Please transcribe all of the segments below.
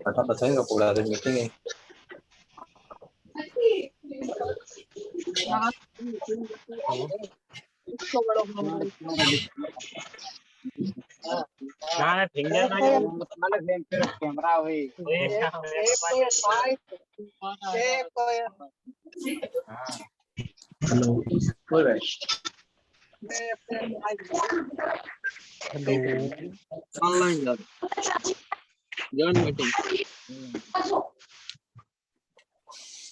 Atau percaya nggak pula ada meeting ya? Nah, tinggal aja. Kamera weh. Hello. Boleh. Hello. Online job. Join meeting.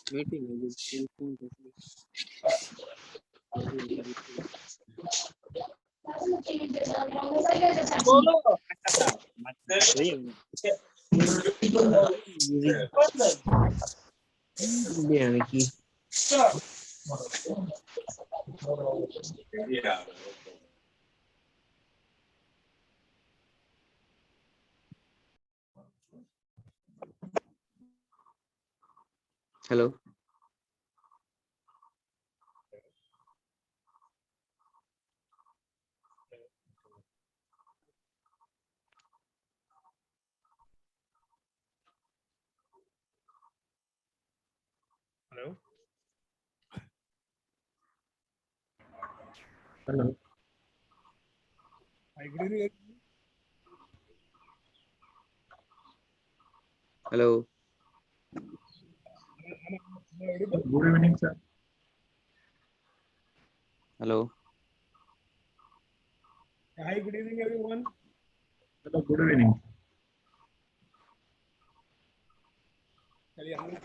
Meeting. Hello. Hello. Hello. Hi, good evening. Hello. Good evening, sir. Hello. Hi, good evening, everyone. Hello. Good evening. चलिए हम लोग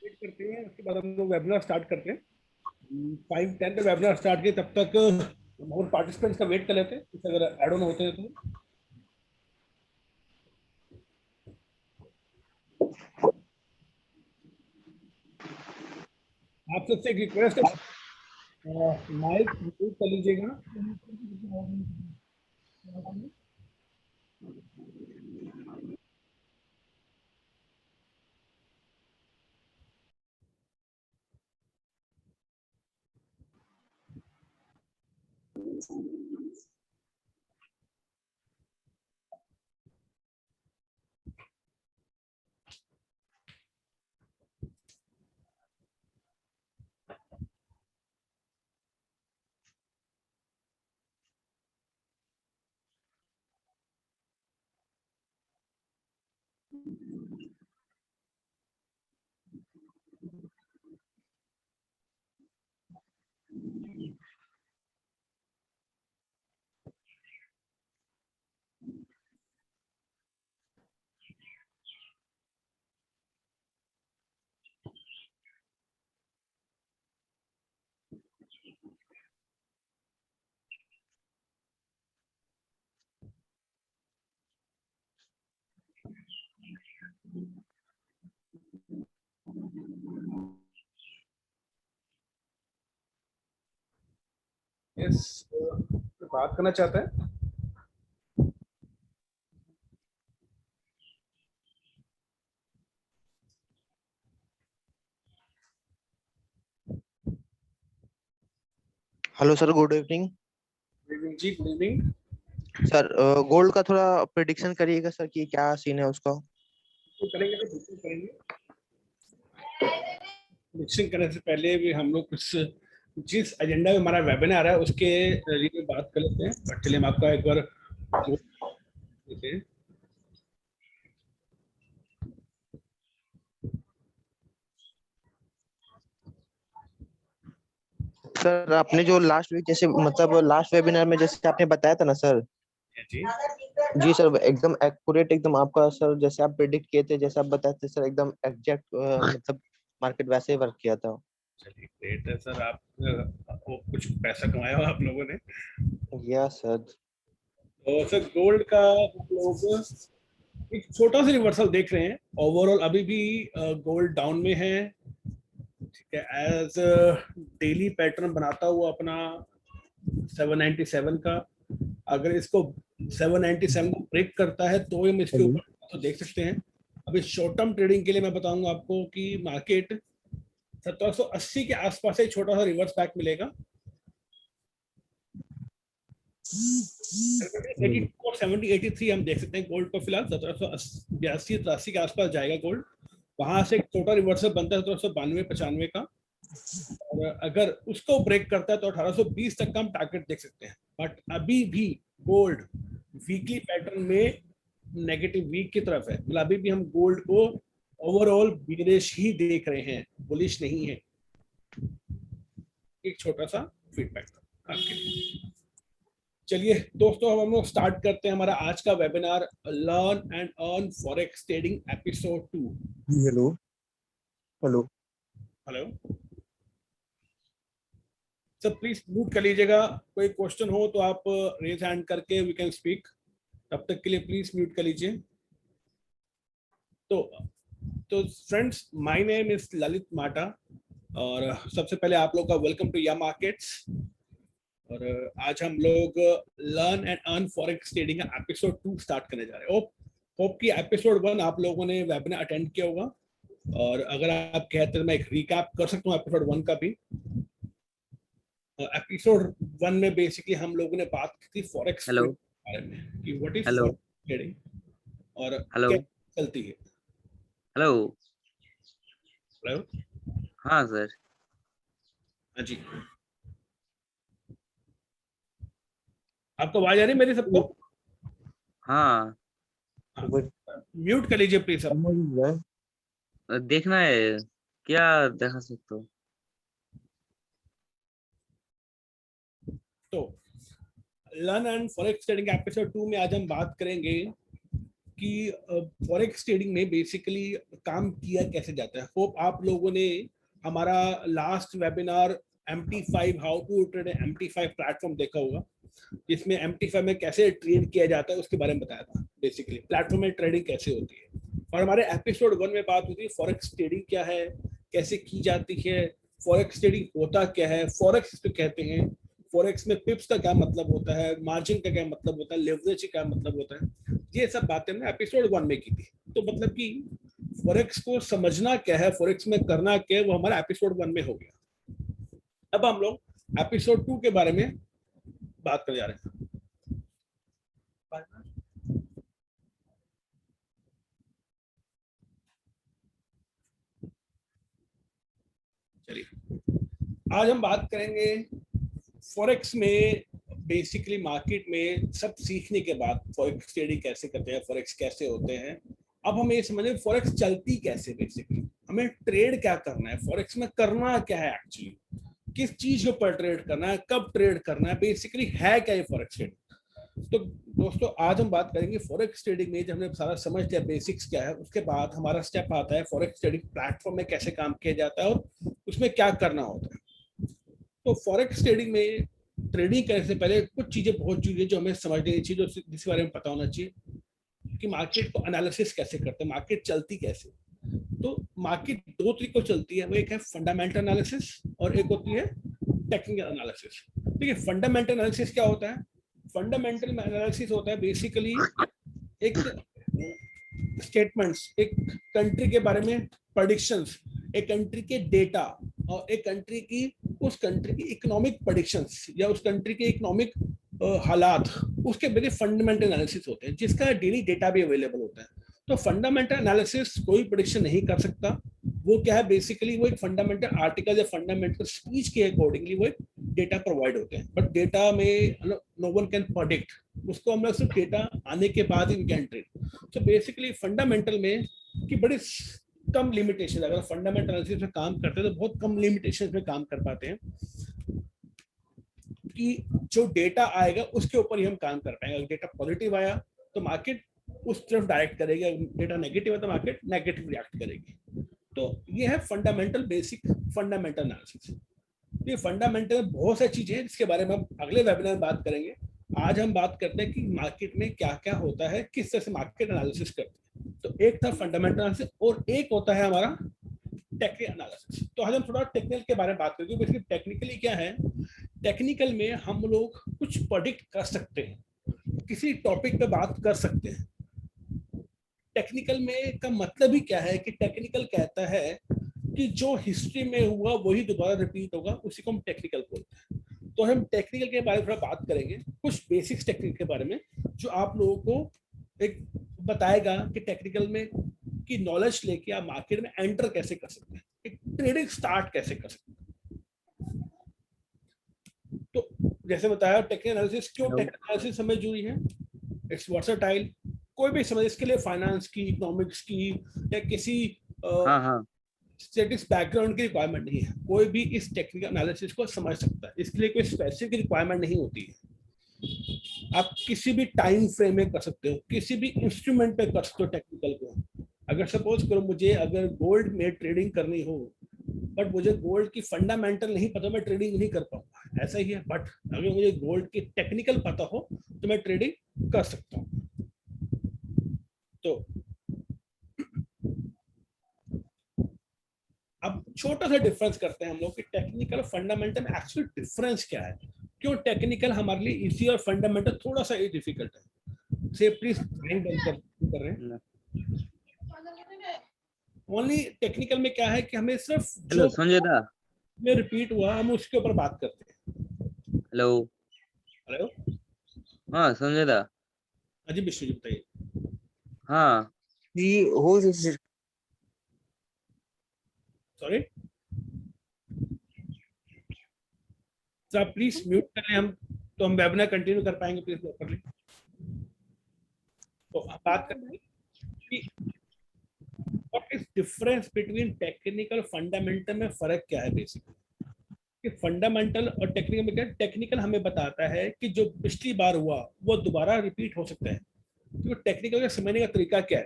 wait करते हैं, उसके बाद हम लोग webinar start करते हैं। 5:10 पे वेबिनार स्टार्ट किए, तब तक और पार्टिसिपेंट्स का वेट कर लेते हैं, कुछ अगर ऐड ऑन होते हैं तो। आप सबसे एक रिक्वेस्ट है, माइक म्यूट कर लीजिएगा। यस, बात करना चाहता है। Hello sir, good evening. Good evening जी, गुड इवनिंग सर, गोल्ड का थोड़ा प्रेडिक्शन करिएगा सर कि क्या सीन है उसका। तो करेंगे, तो बिल्कुल करेंगे। प्रेडिक्शन करने से पहले भी हम लोग कुछ जिस एजेंडा में हमारा वेबिनार है उसके लिए बात कर लेते हैं। बट चलिए हम आपका एक बार देते हैं। सर, आपने जो लास्ट वीक जैसे मतलब लास्ट वेबिनार में जैसे आपने बताया था ना सर। जी जी सर, एकदम एक्यूरेट, एकदम आपका सर जैसे आप प्रेडिक्ट किए थे, जैसे आप बताए थे सर, एकदम एग्जैक्ट मतलब मार्केट वैसे ही वर्क किया था। चलिए ग्रेट है सर। आपको कुछ पैसा कमाया हो आप लोगों ने। या सर। तो सर गोल्ड का हम लोग एक छोटा सा रिवर्सल देख रहे हैं। ओवरऑल अभी भी गोल्ड डाउन में है, ठीक है। एज डेली पैटर्न बनाता हुआ अपना 797 का, अगर इसको 797 को ब्रेक करता है तो हम इसके ऊपर तो देख सकते हैं। अभी शॉर्ट टर्म ट्रेडिंग के लिए मैं बताऊंगा आपको कि मार्केट 1780 के आसपास एक छोटा सा रिवर्स बैक मिलेगा। 82 और 70 83 हम देख सकते हैं गोल्ड को फिलहाल 1782 के आसपास जाएगा गोल्ड। वहां से एक छोटा रिवर्सल बनता है 1792 95 का, और अगर उसको ब्रेक करता है तो 1820 तक का हम टारगेट देख सकते हैं। बट अभी भी गोल्ड वीकली पैटर्न में नेगेटिव वीक की तरफ है, मतलब अभी भी हम गोल्ड को ओवरऑल बियरिश ही देख रहे हैं, बुलिश नहीं है। एक छोटा सा फीडबैक आपके लिए। चलिए दोस्तों, अब हम लोग स्टार्ट करते हैं हमारा आज का webinar, learn and earn forex trading episode 2। Hello hello hello sir, please mute कर लीजिएगा। कोई क्वेश्चन हो तो आप रेज हैंड करके वी कैन स्पीक, तब तक के लिए प्लीज म्यूट कर लीजिए। तो friends, my name is Lalit माटा, और सबसे पहले आप लोग का वेलकम टू या मार्केट्स। और आज हम लोग learn and earn forex trading का एपिसोड 2 स्टार्ट करने जा रहे हैं। होप कि एपिसोड 1 आप लोगों ने वेबिनार अटेंड किया होगा, और अगर आप कहते हैं तो मैं एक रिकैप कर सकता हूँ एपिसोड 1 का भी। एपिसोड 1 में बेसिकली हम लोगों ने बात की थी फॉरेक्स के बारे में कि व्हाट इज फॉरेक्स ट्रेडिंग और कैसे चलती है। हेलो हेलो, हाँ सर। हाँ जी, आपको आवाज आ रही है मेरी सबको? हाँ, म्यूट कर लीजिए प्लीज सब। देखना है, क्या देखा सकते हो? तो learn and forex trading episode 2 में आज हम बात करेंगे कि फॉरेक्स ट्रेडिंग में बेसिकली काम किया कैसे जाता है। होप आप लोगों ने हमारा last webinar MT5 how to trade MT5 platform देखा होगा, जिसमें MT5 में कैसे ट्रेड किया जाता है उसके बारे में बताया था, बेसिकली प्लेटफॉर्म में ट्रेडिंग कैसे होती है। और हमारे एपिसोड 1 में बात होती है फॉरेक्स ट्रेडिंग क्या है, कैसे की जाती है, फॉरेक्स ट्रेडिंग होता क्या है, फॉरेक्स इसको कहते हैं, फॉरेक्स में पिप्स का क्या मतलब होता है, मार्जिन का क्या मतलब होता है, लेवरेज का क्या मतलब होता है, ये सब बातें हमने एपिसोड 1 में की थी। तो मतलब कि फॉरेक्स को समझना क्या है, फॉरेक्स में करना क्या है, वो हमारा एपिसोड 1 में हो गया। अब हम लोग एपिसोड 2 के बारे में बात कर जा रहे हैं। चलिए, आज हम बात करेंगे फॉरेक्स में, बेसिकली मार्केट में सब सीखने के बाद फॉरेक्स ट्रेडिंग कैसे करते हैं, फॉरेक्स कैसे होते हैं। अब हमें ये समझे फॉरेक्स चलती कैसे, बेसिकली हमें ट्रेड क्या करना है, फॉरेक्स में करना क्या है, एक्चुअली किस चीज के ऊपर ट्रेड करना है, कब ट्रेड करना है, बेसिकली है क्या ये फॉरेक्स ट्रेडिंग। तो दोस्तों, आज हम बात करेंगे फॉरेक्स ट्रेडिंग में, जब हमने सारा समझ लिया बेसिक्स क्या है, उसके बाद हमारा स्टेप आता है फॉरेक्स ट्रेडिंग प्लेटफॉर्म में कैसे काम किया जाता है और उसमें क्या करना होता है। तो फॉरेक्स ट्रेडिंग में ट्रेडिंग करने से पहले कुछ चीजें, बहुत चीजें जो हमें समझ लेनी चाहिए, जिसके बारे में पता होना चाहिए कि मार्केट को एनालिसिस कैसे करते हैं, मार्केट चलती कैसे। तो मार्केट दो तरीकों चलती है, वो एक है फंडामेंटल एनालिसिस और एक होती है टेक्निकल एनालिसिस। ठीक है, फंडामेंटल एनालिसिस क्या होता है? फंडामेंटल एनालिसिस होता है बेसिकली एक स्टेटमेंट्स, एक कंट्री के बारे में प्रेडिक्शंस, एक कंट्री के डेटा और एक कंट्री की, उस कंट्री की इकोनॉमिक प्रेडिक्शंस या उस कंट्री के इकोनॉमिक हालात, उसके मेरे फंडामेंटल एनालिसिस होते हैं, जिसका डेली डेटा भी अवेलेबल होता है। तो फंडामेंटल एनालिसिस कोई प्रेडिक्शन नहीं कर सकता, वो क्या है बेसिकली, वो एक फंडामेंटल आर्टिकल या फंडामेंटल स्पीच के अकॉर्डिंगली वो एक डेटा प्रोवाइड होते हैं। बट डेटा में नो वन कैन प्रेडिक्ट, उसको हम लोग सिर्फ डेटा आने के बाद ही वी कैन ट्रेड। तो बेसिकली फंडामेंटल में की बड़ी कम लिमिटेशन, अगर फंडामेंटल एनालिसिस में काम करते हैं तो बहुत कम लिमिटेशन में काम कर पाते हैं, कि जो डेटा आएगा उसके ऊपर ही हम काम कर पाएंगे। अगर डेटा पॉजिटिव आया तो मार्केट उस तरफ डायरेक्ट करेगी, डेटा नेगेटिव है तो मार्केट नेगेटिव रिएक्ट करेगी। तो ये है फंडामेंटल, बेसिक फंडामेंटल एनालिसिस। ये फंडामेंटल बहुत सारी चीजें हैं जिसके बारे में हम अगले वेबिनार में बात करेंगे। आज हम बात करते हैं कि मार्केट में क्या क्या होता है, किस तरह से मार्केट एनालिसिस करते हैं। तो एक था फंडामेंटल एनालिसिस और एक होता है हमारा टेक्निकल एनालिसिस। तो आज हम थोड़ा टेक्निकल के बारे में बात करेंगे। बेसिकली टेक्निकली क्या है, टेक्निकल में हम लोग कुछ प्रेडिक्ट कर सकते हैं, किसी टॉपिक पे बात कर सकते हैं। टेक्निकल में का मतलब ही क्या है कि टेक्निकल कहता है कि जो हिस्ट्री में हुआ वही दोबारा रिपीट होगा, उसी को हम टेक्निकल बोलते हैं। तो हम टेक्निकल के बारे में थोड़ा बात करेंगे, कुछ बेसिक्स टेक्निकल के बारे में जो आप लोगों को एक बताएगा कि टेक्निकल में की नॉलेज लेके आप मार्केट में एंटर कैसे कर सकते हैं, एक ट्रेडिंग स्टार्ट कैसे कर सकते हैं। तो जैसे बताया टेक्निकल एनालिसिस, क्यों टेक्निकल एनालिसिस हमें जरूरी है, इट्स वर्सेटाइल। कोई भी समझ, इसके लिए फाइनेंस की, इकोनॉमिक्स की या किसी हाँ हाँ स्टैटिस्टिक्स बैकग्राउंड की रिक्वायरमेंट नहीं है, कोई भी इस टेक्निकल एनालिसिस को समझ सकता है, इसके लिए कोई स्पेसिफिक रिक्वायरमेंट नहीं होती है। आप किसी भी टाइम फ्रेम में कर सकते हो, किसी भी इंस्ट्रूमेंट पे कर सकते हो टेक्निकल को। अगर सपोज करो मुझे अगर गोल्ड में ट्रेडिंग करनी हो, बट मुझे गोल्ड की फंडामेंटल नहीं पता, मैं ट्रेडिंग नहीं कर पाऊंगा, ऐसा ही है। बट अगर मुझे गोल्ड की टेक्निकल पता हो तो मैं ट्रेडिंग कर सकता हूँ। तो अब छोटा सा डिफरेंस करते हैं हम लोग कि टेक्निकल और फंडामेंटल में एक्चुअली डिफरेंस क्या है, क्यों टेक्निकल हमारे लिए इजी और फंडामेंटल थोड़ा सा डिफिकल्ट है। से प्लीज कर रहे हैं। ओनली टेक्निकल में क्या है कि हमें सिर्फ हेलो जो संजय दा। में रिपीट हुआ हम उसके ऊपर बात करते हैं। हेलो। हेलो, हाँ संजय दा। अजी विष्णु जी बताइए। हाँ जी हो सॉरी सर, आप प्लीज म्यूट कर लें, हम तो हम वेबिनार कंटिन्यू कर पाएंगे, प्लीज कर लें। तो हम बात करते हैं कि what is difference between technical और फंडामेंटल में फर्क क्या है बेसिकली। कि फंडामेंटल और टेक्निकल में क्या, टेक्निकल हमें बताता है कि जो पिछली बार हुआ वो दोबारा रिपीट हो सकता है। तो टेक्निकल का समझने का तरीका क्या है,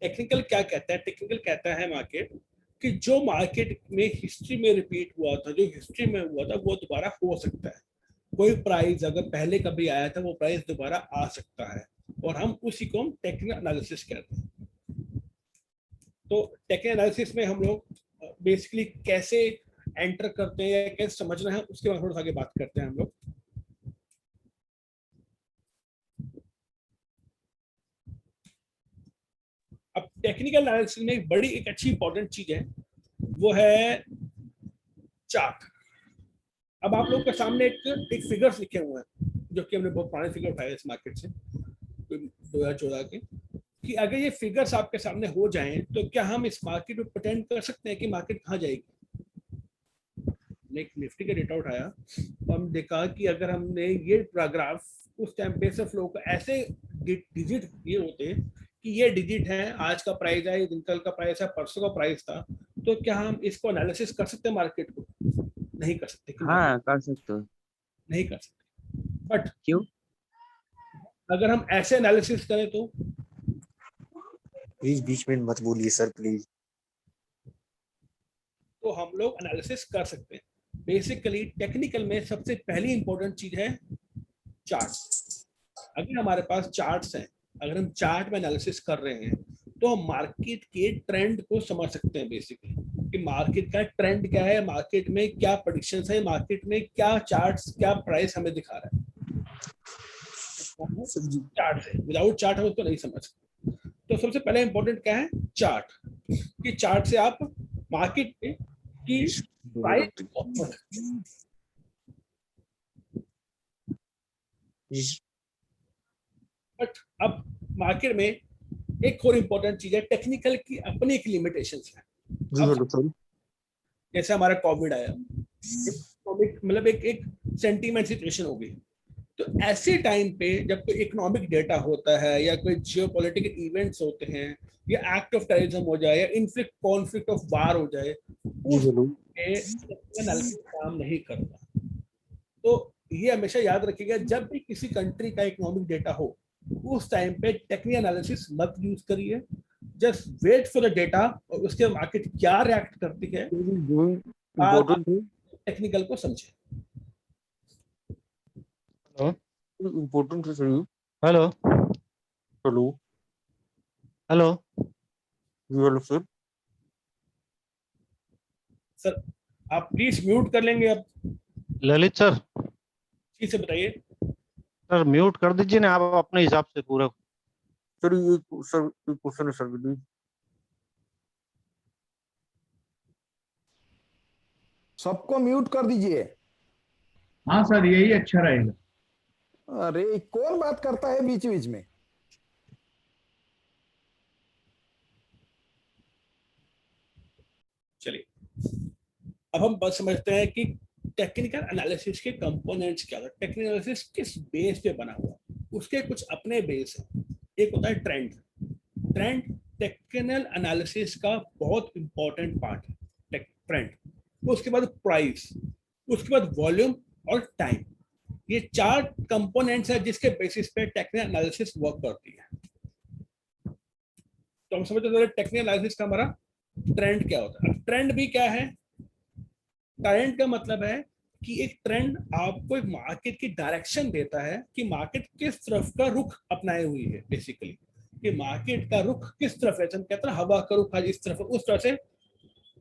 टेक्निकल क्या कहता है, टेक्निकल कहता है मार्केट कि जो मार्केट में हिस्ट्री में रिपीट हुआ था, जो हिस्ट्री में हुआ था वो दोबारा हो सकता है। कोई प्राइस अगर पहले कभी आया था वो प्राइस दोबारा आ सकता है, और हम उसी को हम टेक्निकल एनालिसिस कहते हैं। तो टेक्निकल एनालिसिस में हम लोग बेसिकली कैसे एंटर करते हैं या कैसे समझना है उसके बारे में थोड़ा सा आगे बात करते हैं हम लोग। अब टेक्निकल एनालिसिस में एक बड़ी एक अच्छी इंपॉर्टेंट चीज है, वो है चार्ट। अब आप लोग के सामने एक फिगर्स लिखे हुए हैं, जो कि हमने बहुत पुराने फिगर उठाए इस मार्केट से 2014 के, कि अगर ये फिगर्स आपके सामने हो जाएं तो क्या हम इस मार्केट में प्रेटेंड कर सकते हैं कि मार्केट कहाँ जाएगी। एक निफ्टी का डेटा उठाया तो हम देखा कि अगर हमने ये पैराग्राफ उस टाइम पे सिर्फ लोगों को ऐसे डिजिट ये होते कि ये डिजिट है, आज का प्राइस है, कल का प्राइस है, परसों का प्राइस था, तो क्या हम इसको एनालिसिस कर सकते हैं मार्केट को? नहीं कर सकते। हाँ कर सकते हो। नहीं कर सकते। बट क्यों? अगर हम ऐसे एनालिसिस करें तो प्लीज बीच में मत बोलिए सर प्लीज। तो हम लोग एनालिसिस कर सकते हैं। बेसिकली टेक्निकल में सबसे पहली इंपॉर्टेंट चीज है चार्ट। अगर हमारे पास चार्ट्स हैं, अगर हम चार्ट में एनालिसिस कर रहे हैं तो हम मार्केट के ट्रेंड को समझ सकते हैं बेसिकली, कि मार्केट का ट्रेंड क्या है, मार्केट में क्या प्रेडिक्शंस है, मार्केट में क्या चार्ट्स, क्या प्राइस हमें दिखा रहा है। चार्ट से, विदाउट चार्ट हम उसको नहीं समझ सकते। तो सबसे पहले इंपॉर्टेंट क्या है, चार्ट। कि चार्ट से आप मार्केट में की प्राइस, बट अब मार्केट में एक और इंपॉर्टेंट चीज है, टेक्निकल की अपनी एक लिमिटेशंस है। जैसे हमारा कोविड आया, मतलब एक सेंटीमेंट सिचुएशन हो गई, तो ऐसे टाइम पे जब कोई इकोनॉमिक डेटा होता है या कोई जियोपॉलिटिकल इवेंट्स होते हैं या एक्ट ऑफ टेररिज्म हो जाए या इनफ्लिक्ट कॉन्फ्लिक्ट ऑफ वार हो जाए, उस एनालिसिस काम नहीं करता। तो ये हमेशा याद रखिएगा, जब भी किसी कंट्री का इकोनॉमिक डेटा हो उस टाइम पे टेक्निकल एनालिसिस मत यूज करिए, just wait for the data और उसके मार्केट क्या रिएक्ट करती है, टेक्निकल को समझे। इम्पोर्टेंट है। Hello hello hello hello sir. Sir आप प्लीज म्यूट कर लेंगे अब, ललित सर, ठीक से बताइए। सर म्यूट कर दीजिए ना आप अपने हिसाब से पूरा। सर ये सर क्वेश्चन है सर। सबको म्यूट कर दीजिए। हाँ सर, यही अच्छा रहेगा। अरे कौन बात करता है बीच बीच में? चलिए, अब हम बस समझते हैं कि टेक्निकल एनालिसिस के कंपोनेंट्स क्या होते हैं, टेक्निकल एनालिसिस किस बेस पे बना हुआ है। उसके कुछ अपने बेस हैं। एक होता है ट्रेंड। ट्रेंड टेक्निकल एनालिसिस का बहुत इंपॉर्टेंट पार्ट है, ट्रेंड। उसके बाद प्राइस, उसके बाद वॉल्यूम और टाइम। ये 4 कंपोनेंट्स है जिसके बेसिस पे टेक्निकल एनालिसिस वर्क करती है। तो हम समझते हैं टेक्निकल एनालिसिस का हमारा ट्रेंड क्या होता है। अब ट्रेंड भी क्या है? ट्रेंड का मतलब है कि एक ट्रेंड आपको एक मार्केट की डायरेक्शन देता है कि मार्केट किस तरफ का रुख अपनाए हुई है। बेसिकली कि मार्केट का रुख किस तरफ है, हम कहते हैं हवा का रुख आज इस तरफ, उस तरह से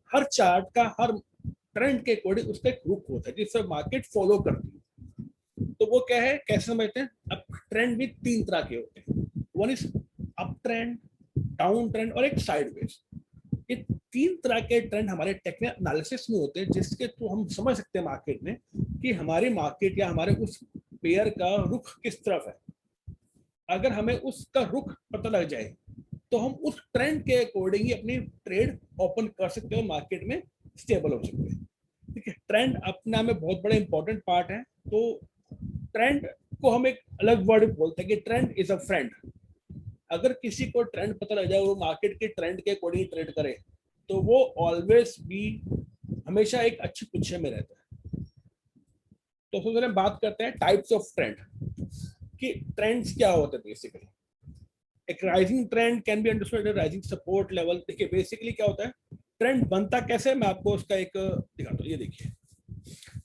हर चार्ट का हर ट्रेंड के अकॉर्डिंग उसका एक रुख होता है जिससे मार्केट फॉलो करती है। तो वो क्या है, कैसे समझते हैं? अब ट्रेंड भी 3 तरह के होते हैं। One is up trend, down trend और एक साइडवेज। ये 3 तरह के ट्रेंड हमारे टेक्निकल एनालिसिस में होते हैं जिसके थ्रू हम समझ सकते हैं मार्केट में कि हमारी मार्केट या हमारे उस पेयर का रुख किस तरफ है। अगर हमें उसका रुख पता लग जाए तो हम उस ट्रेंड के अकॉर्डिंग ही अपनी ट्रेड ओपन कर सकते हैं, मार्केट में स्टेबल हो सकते हैं। ठीक है, ट्रेंड अपने में बहुत बड़ा इंपॉर्टेंट पार्ट है। तो ट्रेंड को हम एक अलग वर्ड बोलते हैं कि ट्रेंड इज अ फ्रेंड। अगर किसी को ट्रेंड पता लग जाए, वो मार्केट के ट्रेंड के अकॉर्डिंग ट्रेड करे, तो वो ऑलवेज भी हमेशा एक अच्छी पोजीशन में रहता है। तो सबसे पहले बात करते हैं टाइप्स ऑफ ट्रेंड कि ट्रेंड्स क्या होते हैं। बेसिकली एक rising trend can be understood as rising support level. देखिए बेसिकली क्या होता है, ट्रेंड बनता कैसे, मैं आपको उसका एक दिखाता हूँ। ये देखिए,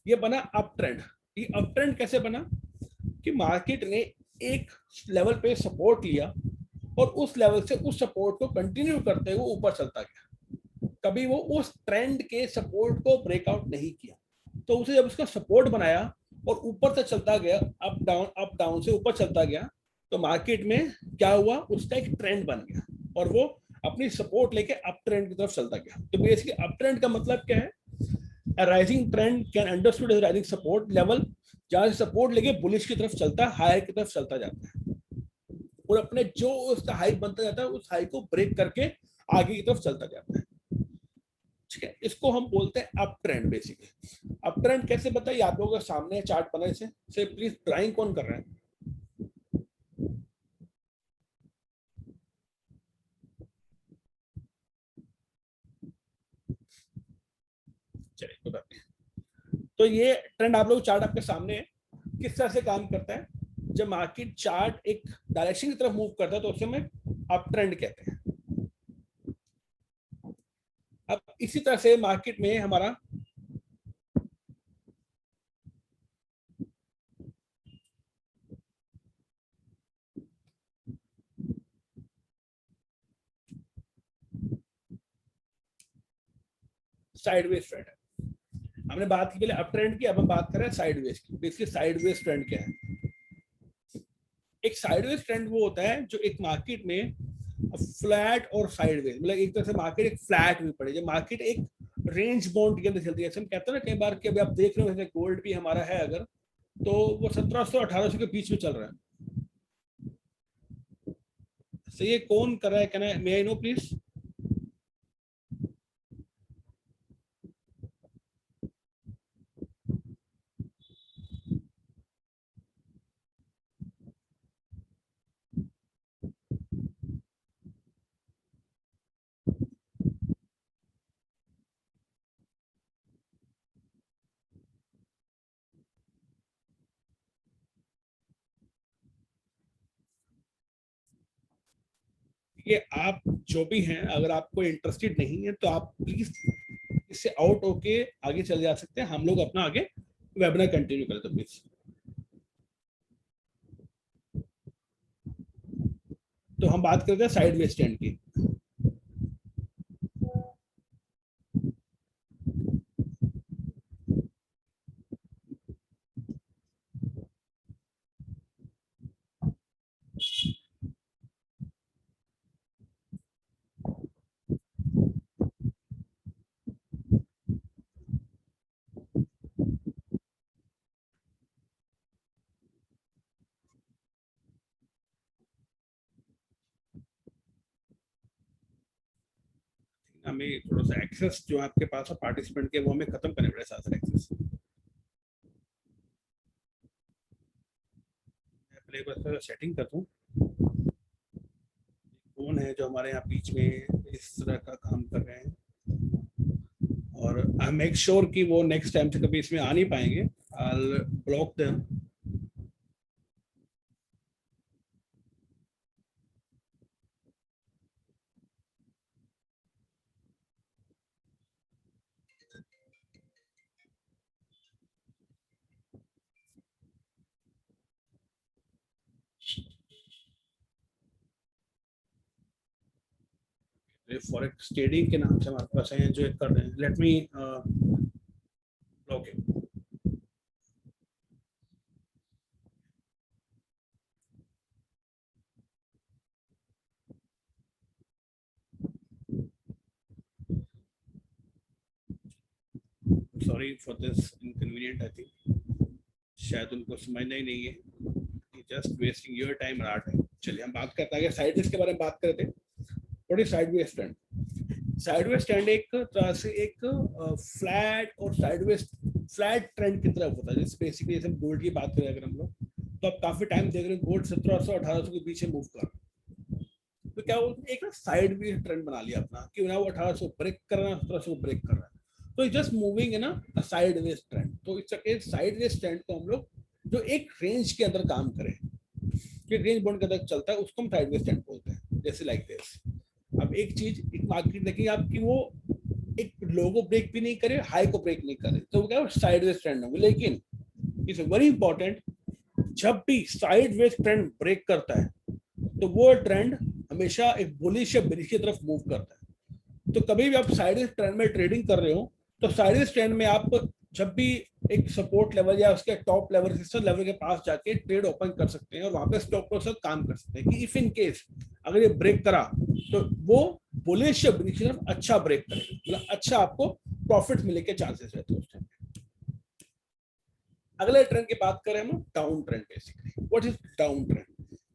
ये बना अप ट्रेंड। ये अप ट्रेंड कैसे बना कि मार्केट ने एक लेवल पे सपोर्ट लिया और उस लेवल से उस सपोर्ट को कंटिन्यू करते हुए ऊपर चलता गया। कभी वो उस ट्रेंड के सपोर्ट को ब्रेकआउट नहीं किया। तो उसे जब उसका सपोर्ट बनाया और ऊपर तक चलता गया, अप डाउन से ऊपर चलता गया, तो मार्केट में क्या हुआ, उसका एक ट्रेंड बन गया और वो अपनी सपोर्ट लेके अप ट्रेंड की तरफ चलता गया। तो बेसिकली अप ट्रेंड का मतलब क्या है? A rising trend can understood as rising support level, जहां से सपोर्ट लेके बुलिश की तरफ चलता है, हाई की तरफ चलता जाता है और अपने जो उसका हाई बनता जाता है उस हाई को ब्रेक करके आगे की तरफ चलता जाता है। ठीक है, इसको हम बोलते हैं up trend. Basically up trend कैसे बताइए? आप लोगों के सामने चार्ट बना से प्लीज ड्राइंग कौन कर रहा है? चलिए बताते हैं। तो ये ट्रेंड आप लोग चार्ट आपके सामने है। किस तरह से काम करता है? जब मार्केट चार्ट एक डायरेक्शन की तरफ मूव करता है तो उसे हम अप ट्रेंड कहते हैं। अब इसी तरह से मार्केट में हमारा साइडवेज ट्रेंड है। हमने बात की पहले अप ट्रेंड की, अब हम बात कर रहे हैं साइडवेज की। बेसिकली साइडवेज ट्रेंड क्या है? एक साइडवेज ट्रेंड वो होता है जो एक मार्केट में फ्लैट और साइडवेज, मतलब एक तरह से मार्केट एक फ्लैट भी पड़े, जब मार्केट एक रेंज बाउंड के अंदर चलती है। हम कहते हैं ना कई बार कि अभी आप देख रहे हो जैसे गोल्ड भी हमारा है अगर, तो वो 1700 1800 के बीच में चल रहा है। तो ये कौन कर रहा है? कहना है, मे आई नो प्लीज? ये आप जो भी हैं, अगर आपको इंटरेस्टेड नहीं है तो आप प्लीज इससे आउट होके आगे चले जा सकते हैं। हम लोग अपना आगे वेबिनार कंटिन्यू करें तो प्लीज। तो हम बात करते हैं साइडवेज ट्रेंड की। हमें थोड़ा सा एक्सेस जो आपके पास है पार्टिसिपेंट के वो हमें खत्म करने पड़े साथ एक्सेस। मैं पहले बस सेटिंग कर दूं कौन है जो हमारे यहाँ बीच में इस तरह का काम कर रहे हैं, और आई मेक श्योर कि वो नेक्स्ट टाइम से कभी इसमें आ नहीं पाएंगे। I block them. Forex trading के नाम से हमारे पास है जो कर रहे हैं। Let me block it. Sorry for this inconvenient. I think शायद उनको समझना ही नहीं है, just wasting your time our time. चलिए हम बात करते हैं साइडवेज के बारे में बात कर रहे थे। What is sideways trend? Sideways trend एक तरह से एक फ्लैट और साइडवेज फ्लैट ट्रेंड की तरफ होता है। जैसे बेसिकली जैसे गोल्ड की बात करें अगर हम लोग, तो आप काफी टाइम देख रहे हैं गोल्ड 1700-1800 के पीछे मूव कर रहा है, तो क्या वो एक ना साइडवेज ट्रेंड बना लिया अपना कि ना वो 1800 ब्रेक कर रहा है, 1700 ब्रेक कर रहा है, तो जस्ट मूविंग है ना साइडवेज ट्रेंड। तो इट्स अ साइडवेज ट्रेंड को हम लोग जो एक रेंज के अंदर काम करें, कि रेंज बॉन्ड के अंदर चलता है, उसको हम साइडवेज ट्रेंड बोलते हैं। जैसे लाइक दिस। अब एक चीज एक मार्केट देखिए आपकी वो एक लो को ब्रेक भी नहीं करे, हाई को ब्रेक नहीं करे, तो वो क्या साइडवेज ट्रेंड होगा। लेकिन इट्स वेरी इंपॉर्टेंट, जब भी साइडवेज ट्रेंड ब्रेक करता है तो वो ट्रेंड हमेशा एक बुलिश या बेरिश की तरफ मूव करता है। तो कभी भी आप साइडवेज ट्रेंड में ट्रेडिंग कर रहे हो, तो साइडवेज ट्रेंड में आप जब भी एक सपोर्ट लेवल या उसके टॉप लेवल रेजिस्टेंस लेवल के पास जाके ट्रेड ओपन कर सकते हैं और वहां पे स्टॉप लॉस काम कर सकते हैं कि इफ इन केस अगर ये ब्रेक करा तो वो बुलिश या बेरिश की तरफ अच्छा ब्रेक करेगा, मतलब अच्छा आपको प्रॉफिट मिलने के चांसेस रहते हैं उस टाइम पे। अगले ट्रेंड की बात करें हम down trend. Basically what is down trend?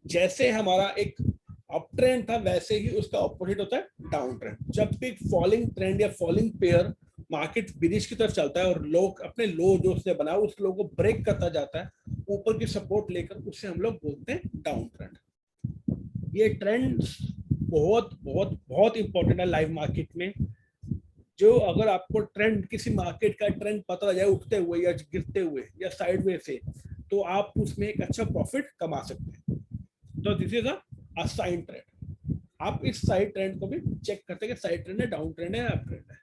जैसे हमारा एक अप ट्रेंड था वैसे ही उसका ऑपोजिट होता है डाउन ट्रेंड। जब भी फॉलिंग ट्रेंड या फॉलिंग पेयर मार्केट बिरिश की तरफ चलता है और लोग अपने लो जो उसने बनाया उस लो को ब्रेक करता जाता है ऊपर की सपोर्ट लेकर, उससे हम लोग बोलते हैं डाउन ट्रेंड। ये ट्रेंड बहुत बहुत बहुत इंपॉर्टेंट है लाइव मार्केट में। जो अगर आपको ट्रेंड किसी मार्केट का ट्रेंड पता जाए उठते हुए या गिरते हुए या साइडवे से, तो आप उसमें एक अच्छा प्रॉफिट कमा सकते हैं। तो this is a sign trend. आप इस साइड ट्रेंड को भी चेक करते हैं कि साइड ट्रेंड है, डाउन ट्रेंड है, अप ट्रेंड है।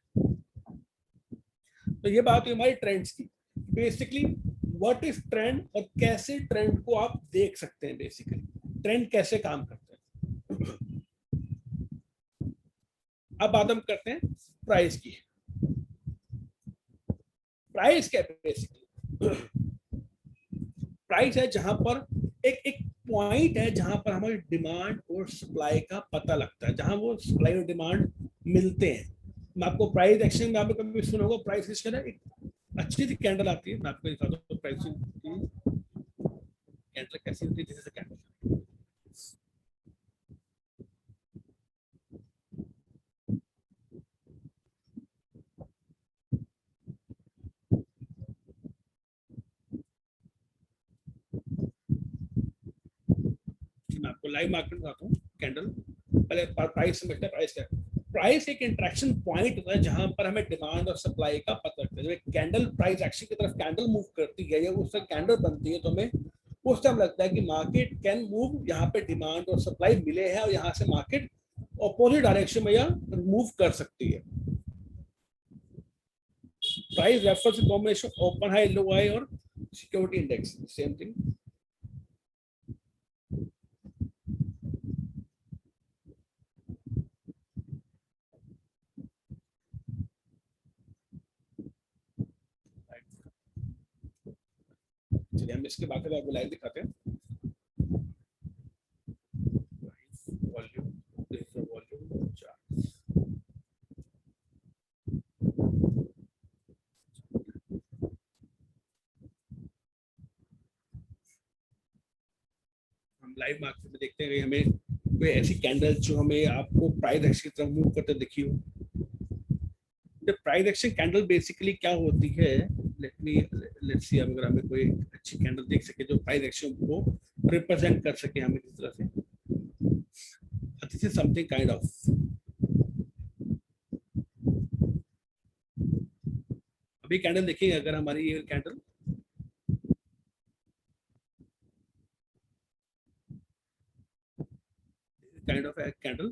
तो ये बात हुई हमारी ट्रेंड्स की। बेसिकली व्हाट इज ट्रेंड और कैसे ट्रेंड को आप देख सकते हैं। बेसिकली ट्रेंड कैसे काम करते हैं। अब बात हम करते हैं प्राइस की। प्राइस क्या है? बेसिकली प्राइस है जहां पर एक पॉइंट है जहां पर हमारी डिमांड और सप्लाई का पता लगता है, जहां वो सप्लाई और डिमांड मिलते हैं। मैं आपको प्राइस एक्शन में आपने कभी सुना होगा प्राइस एक्शन है, एक अच्छी सी कैंडल आती है, मैं आपको दिखाता हूं प्राइस कैंडल कैसी होती है। जैसे कैंडल मैं आपको लाइव मार्केट में बताता हूँ कैंडल। पहले प्राइस समझते हैं। प्राइस क्या है? प्राइस एक इंटरेक्शन पॉइंट होता है जहां पर हमें डिमांड और सप्लाई का पता लगता है। जब एक कैंडल प्राइस एक्शन की तरफ कैंडल मूव करती है या उससे कैंडल बनती है तो हमें उस टाइम लगता है कि मार्केट कैन मूव, यहाँ पे डिमांड और सप्लाई मिले हैं और यहाँ से मार्केट ऑपोजिट डायरेक्शन में या मूव कर सकती है। Price refers to combination open high, low high और सिक्योरिटी इंडेक्स, सेम थिंग। चलिए हम इसके बाकी आपको लाइव दिखाते हैं। वॉल्यूम हम लाइव मार्केट में देखते हैं कि हमें कोई ऐसी कैंडल जो हमें आपको प्राइस एक्शन की तरफ मूव करते दिखी हो। The price action candle basically क्या होती है, लेट्स सी, अगर हमें कोई अच्छी कैंडल देख सके जो प्राइस एक्शन को रिप्रेजेंट कर सके हमें किस तरह से, this is something kind of, अभी कैंडल देखिए, अगर हमारी ये कैंडल काइंड ऑफ कैंडल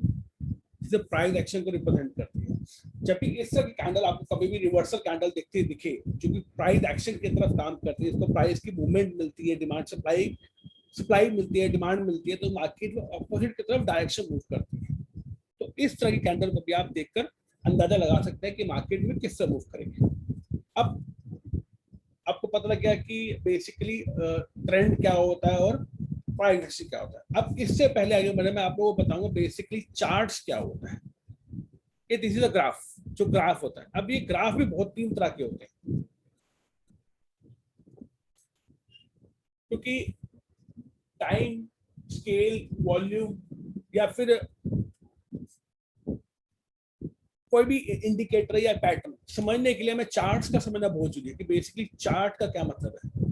जिसे प्राइस एक्शन को रिप्रेजेंट करती है, जबकि इस तरह की कैंडल आपको कभी भी रिवर्सल कैंडल दिखती दिखे जो कि प्राइस एक्शन की तरफ काम करती है, इसको प्राइस की मूवमेंट मिलती है, डिमांड सप्लाई मिलती है, डिमांड मिलती है, तो मार्केट में अपोजिट की तरफ डायरेक्शन मूव करती है। तो इस तरह की कैंडल को भी आप देखकर अंदाजा लगा सकते हैं कि मार्केट में किस तरह मूव करेंगे। अब आपको पता लग गया कि बेसिकली ट्रेंड क्या होता है और प्राइस एक्शन क्या होता है। अब इससे पहले आगे बढ़ने मैं आप लोगों को बताऊंगा बेसिकली चार्ट्स क्या होता है। ये दिस इज अ ग्राफ, जो ग्राफ होता है। अब ये ग्राफ भी बहुत तीन तरह के होते हैं, क्योंकि टाइम, स्केल, वॉल्यूम या फिर कोई भी इंडिकेटर या पैटर्न समझने के लिए हमें चार्ट्स का समझना बहुत जरूरी है कि बेसिकली चार्ट का क्या मतलब है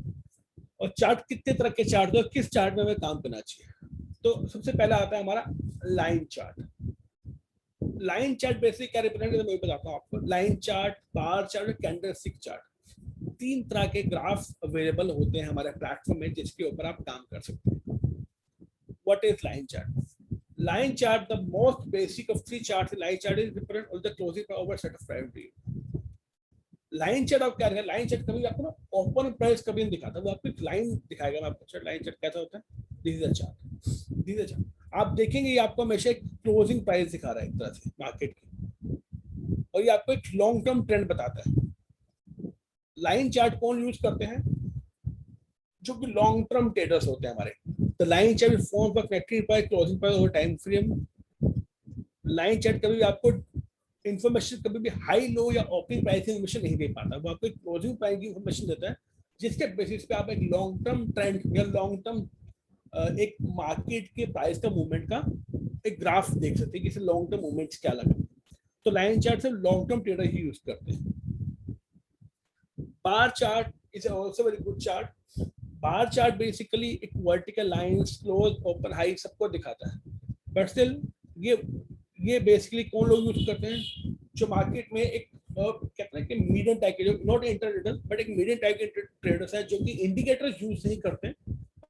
और चार्ट कितने तरह के चार्ट और किस चार्ट में हमें काम करना चाहिए। तो सबसे पहला आता है हमारा line chart. Line chart basically क्या रिप्रेजेंट करता है मैं बताता हूँ आपको। लाइन चार्ट, बार चार्ट और कैंडलस्टिक चार्ट, तीन तरह के ग्राफ अवेलेबल होते हैं हमारे प्लेटफॉर्म में जिसके ऊपर आप काम कर सकते हैं। What is line chart? Line chart, the most basic of three charts in line chart is represent all the closing price over set of price deal. Line chart आप क्या है? Line chart कभी आपको ना open price कभी नहीं दिखाता, वो आपको एक लाइन दिखाएगा। मैं आपको line chart कैसा होता है? This is a chart. This is a chart. आप देखेंगे ये आपको हमेशा एक क्लोजिंग प्राइस दिखा रहा है एक तरह से मार्केट की, और ये आपको एक लॉन्ग टर्म ट्रेंड बताता है। लाइन चार्ट कौन यूज करते हैं? जो कि लॉन्ग टर्म ट्रेडर्स होते हैं हमारे। The line chart will form for connecting price, closing price over time frame. Line chart कभी भी आपको इंफॉर्मेशन कभी भी हाई लो या ओपनिंग प्राइस इंफॉर्मेशन नहीं दे पाता, वो आपको एक क्लोजिंग प्राइस की इंफॉर्मेशन देता है जिसके बेसिस पे आप एक लॉन्ग टर्म ट्रेंड या लॉन्ग टर्म एक मार्केट के प्राइस का मूवमेंट का एक ग्राफ देख सकते हैं कि इसे लॉन्ग टर्म मूवमेंट्स क्या लगा। तो लाइन चार्ट से लॉन्ग टर्म ट्रेडर ही यूज करते हैं। Bar chart is also very good chart. Bar chart basically एक vertical lines, close, open, high सबको दिखाता है, बट स्टिल ये बेसिकली कौन लोग यूज करते हैं? जो मार्केट में एक कहते हैं कि मीडियम टाइप के, नॉट इंटरट्रेडर बट एक मीडियम टाइप के ट्रेडर्स हैं जो कि इंडिकेटर यूज नहीं करते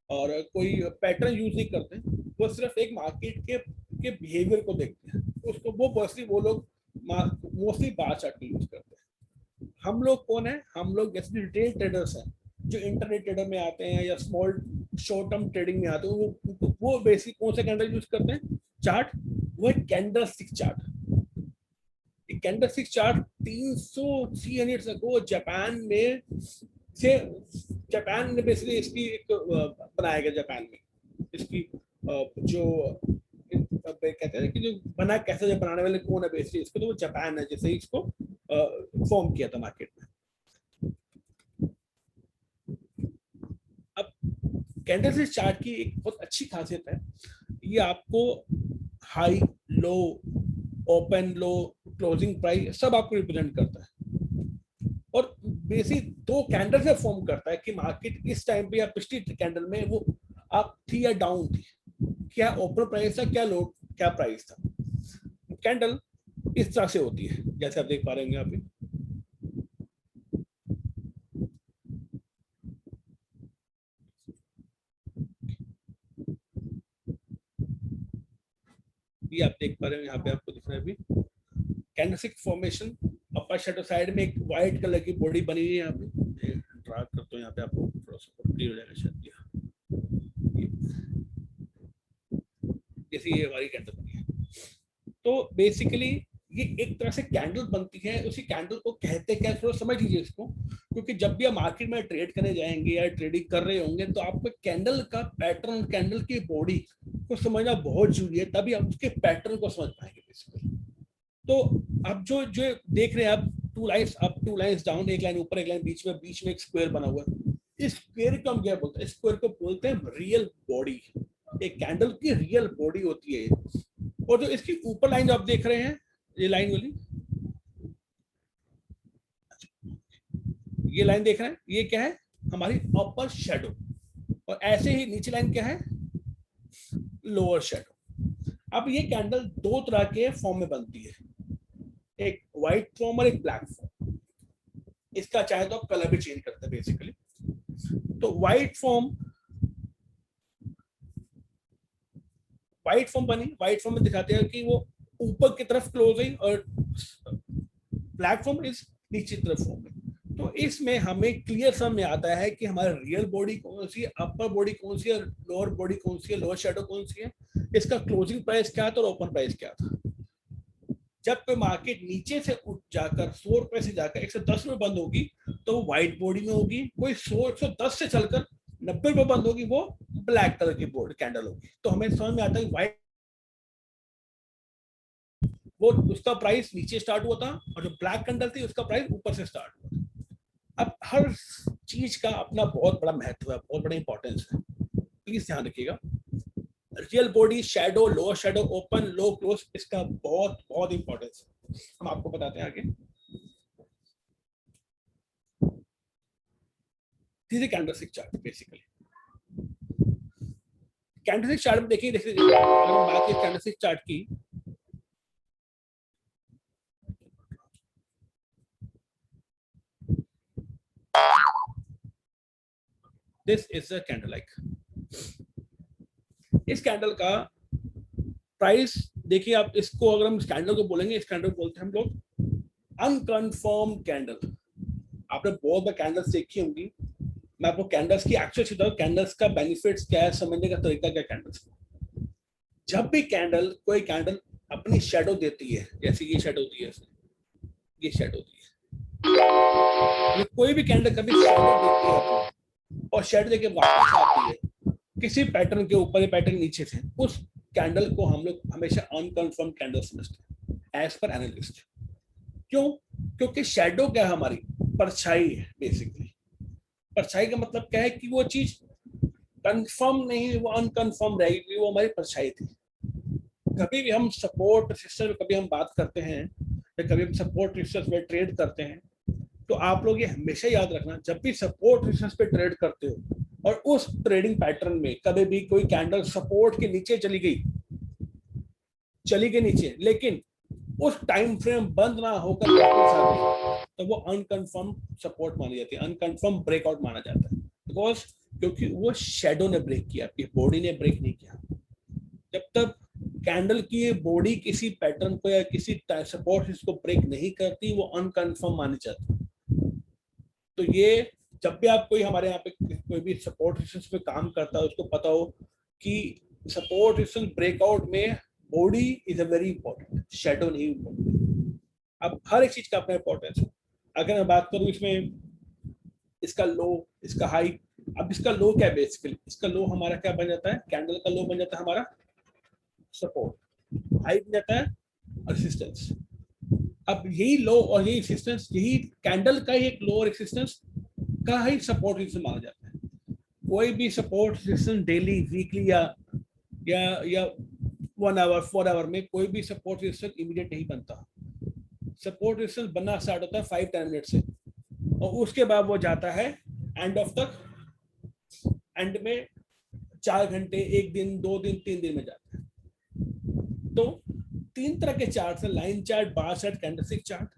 और कोई पैटर्न यूज नहीं करते, वो सिर्फ एक मार्केट के बिहेवियर को देखते हैं। उसको वो पर्सनली वो लोग मोस्टली बार चार्ट यूज करते हैं। हम लोग कौन है? हम लोग जैसे रिटेल ट्रेडर्स हैं जो इंटरनेट ट्रेडर में आते हैं या स्मॉल शॉर्ट टर्म ट्रेडिंग में आते हैं, वो बेसिक कौन सा कैंडल यूज करते हैं? चार्ट, वो है कैंडलस्टिक चार्ट। कैंडलस्टिक चार्ट 300 अगो जापान ने बेसिकली इसकी एक बनाया गया। जापान में इसकी जो कहते हैं कि जो बना कैसे, जो बनाने वाले कौन है बेसिकली इसको, तो वो जापान है जिससे इसको फॉर्म किया था मार्केट में। अब कैंडलस्टिक चार्ट की एक बहुत अच्छी खासियत है, ये आपको हाई, लो, ओपन, लो, क्लोजिंग प्राइस सब आपको रिप्रेजेंट करता है और बेसिक दो कैंडल से फॉर्म करता है कि मार्केट इस टाइम पे या पिछली कैंडल में वो अप थी या डाउन थी, क्या ओपन प्राइस था, क्या लो, क्या प्राइस था। कैंडल इस तरह से होती है जैसे आप देख पा रहे होंगे यहाँ पे। ये आप देख पा रहे हो यहाँ पे, आपको दिख रहा है अभी कैंडलस्टिक फॉर्मेशन। अपर शैडो साइड में एक वाइट कलर की बॉडी बनी हुई है। यहाँ पे ड्रा करता हूँ, यहाँ पे आपको थोड़ा सा क्लियर हो जाएगा शायद। जैसे ये हमारी कैंडल बनी है, तो बेसिकली ये एक तरह से कैंडल बनती है। उसी कैंडल को कहते क्या, थोड़ा समझ लीजिए इसको, क्योंकि जब भी आप मार्केट में ट्रेड करने जाएंगे या ट्रेडिंग कर रहे होंगे तो आपको कैंडल का पैटर्न, कैंडल की बॉडी को समझना बहुत जरूरी है, तभी आप उसके पैटर्न को समझ पाएंगे बेसिकली। तो अब जो देख रहे हैं आप, two lines up, two lines down, एक लाइन ऊपर, एक लाइन बीच में एक स्क्वायर बना हुआ है। इस स्क्वायर को हम क्या बोलते हैं? स्क्वायर को बोलते हैं रियल बॉडी। एक कैंडल की रियल बॉडी होती है। और जो इसकी ऊपर लाइन जो आप देख रहे हैं, ये लाइन वाली, ये लाइन देख रहे हैं, ये क्या है हमारी अपर शेडो, और ऐसे ही नीचे लाइन क्या है लोअर शेडो। अब ये कैंडल दो तरह के फॉर्म में बनती है, एक व्हाइट फॉर्म और एक ब्लैक फॉर्म। इसका चाहे तो आप कलर भी चेंज करते हैं बेसिकली। तो व्हाइट फॉर्म बनी, व्हाइट फॉर्म में दिखाते हैं कि वो ऊपर की तरफ क्लोज है, और ब्लैक फॉर्म इस नीचे की तरफ फॉर्म है। तो इसमें हमें क्लियर समझ में आता है कि हमारी रियल बॉडी कौन सी है, अपर बॉडी कौन सी है, लोअर बॉडी कौन सी है, लोअर शेडो कौन सी है, इसका क्लोजिंग प्राइस क्या था और ओपन प्राइस क्या था। जब कोई मार्केट नीचे से उठ जाकर 100 रुपए से जाकर 110 रुपए बंद होगी तो वो व्हाइट बॉडी में होगी, कोई 110 से चलकर 90 रुपए बंद होगी वो ब्लैक कलर की बोर्ड कैंडल होगी। तो हमें समझ में आता है व्हाइट वो उसका प्राइस नीचे स्टार्ट हुआ था, और जो ब्लैक कैंडल थी उसका प्राइस ऊपर से स्टार्ट हुआ था। अब हर चीज का अपना बहुत बड़ा महत्व है, बहुत बड़ा इंपॉर्टेंस है, प्लीज ध्यान रखिएगा। Real body, shadow, lower shadow, open, low, close, इसका बहुत बहुत इंपॉर्टेंस है। हम आपको बताते हैं आगे। This is candlestick chart basically. Candlestick chart में देखिए अगर हम बात करें कैंडलस्टिक चार्ट की, this is a candle like. इस कैंडल का प्राइस देखिए आप, इसको अगर हम इस कैंडल को बोलेंगे, इस कैंडल को बोलते हैं हम लोग अनकन्फर्म कैंडल। आपने बहुत बार कैंडल्स देखी होंगी, मैं आपको कैंडल्स की एक्चुअल बताऊं, कैंडल्स का बेनिफिट्स क्या है, समझने का तरीका क्या कैंडल्स का। जब भी कोई कैंडल अपनी शेडो देती है, जैसे ये शेडो दी है, ये शेडो दी है, कोई भी कैंडल कभी शेडो देती है और शेडो देके वापस आती है किसी पैटर्न के ऊपर या पैटर्न नीचे से, उस कैंडल को हम लोग हमेशा अनकन्फर्म कैंडल समझते हैं एज पर एनालिस्ट। क्यों? क्योंकि शेडो क्या है, हमारी परछाई है बेसिकली। परछाई का मतलब क्या है कि वो चीज कंफर्म नहीं, वो अनकंफर्म रहेगी, वो हमारी परछाई थी। कभी भी हम सपोर्ट रेजिस्टेंस, कभी हम बात करते हैं या कभी हम सपोर्ट रेजिस्टेंस पे ट्रेड करते हैं, तो आप लोग ये हमेशा याद रखना, जब भी सपोर्ट रेजिस्टेंस पे ट्रेड करते हो और उस ट्रेडिंग पैटर्न में कभी भी कोई कैंडल सपोर्ट के नीचे चली गई नीचे, लेकिन उस टाइम फ्रेम बंद ना होकर वापस आ गई, तो वो अनकंफर्म सपोर्ट मानी जाती है, अनकंफर्म ब्रेकआउट माना जाता है। बिकॉज क्योंकि वो शेडो ने ब्रेक किया, आपकी बॉडी ने ब्रेक नहीं किया। जब तक कैंडल की बॉडी किसी पैटर्न को या किसी सपोर्ट इसको ब्रेक नहीं करती, वो अनकंफर्म मानी जाती है। तो ये जब भी आप कोई हमारे यहाँ पे कोई भी सपोर्ट रेजिस्टेंस पे काम करता है, उसको पता हो कि सपोर्ट रेजिस्टेंस ब्रेकआउट में body is a very important, shadow नहीं इंपॉर्टेंट। अब हर एक चीज का अपना इंपॉर्टेंस है। अगर मैं बात करूं इसमें इसका लो, इसका हाई, अब इसका लो क्या है बेसिकली, इसका लो हमारा क्या बन जाता है, कैंडल का लो बन जाता है हमारा सपोर्ट, हाई बन जाता है रेजिस्टेंस। अब यही लो और यही रेजिस्टेंस, यही कैंडल का ही एक लो और रेजिस्टेंस का ही सपोर्ट रेजिस्टेंस माना जाता है। कोई भी सपोर्ट रेजिस्टेंस डेली, वीकली या 1 आवर 4 आवर में कोई भी सपोर्ट रेजिस्टेंस इमीडिएट नहीं बनता। सपोर्ट रेजिस्टेंस बनना स्टार्ट होता है 5-10 मिनट से, और उसके बाद वो जाता है एंड ऑफ तक, एंड में 4 घंटे, 1 दिन, 2 दिन, 3 दिन में जाता है। तो 3 तरह के चार्ट है, line chart, bar chart, candlestick chart.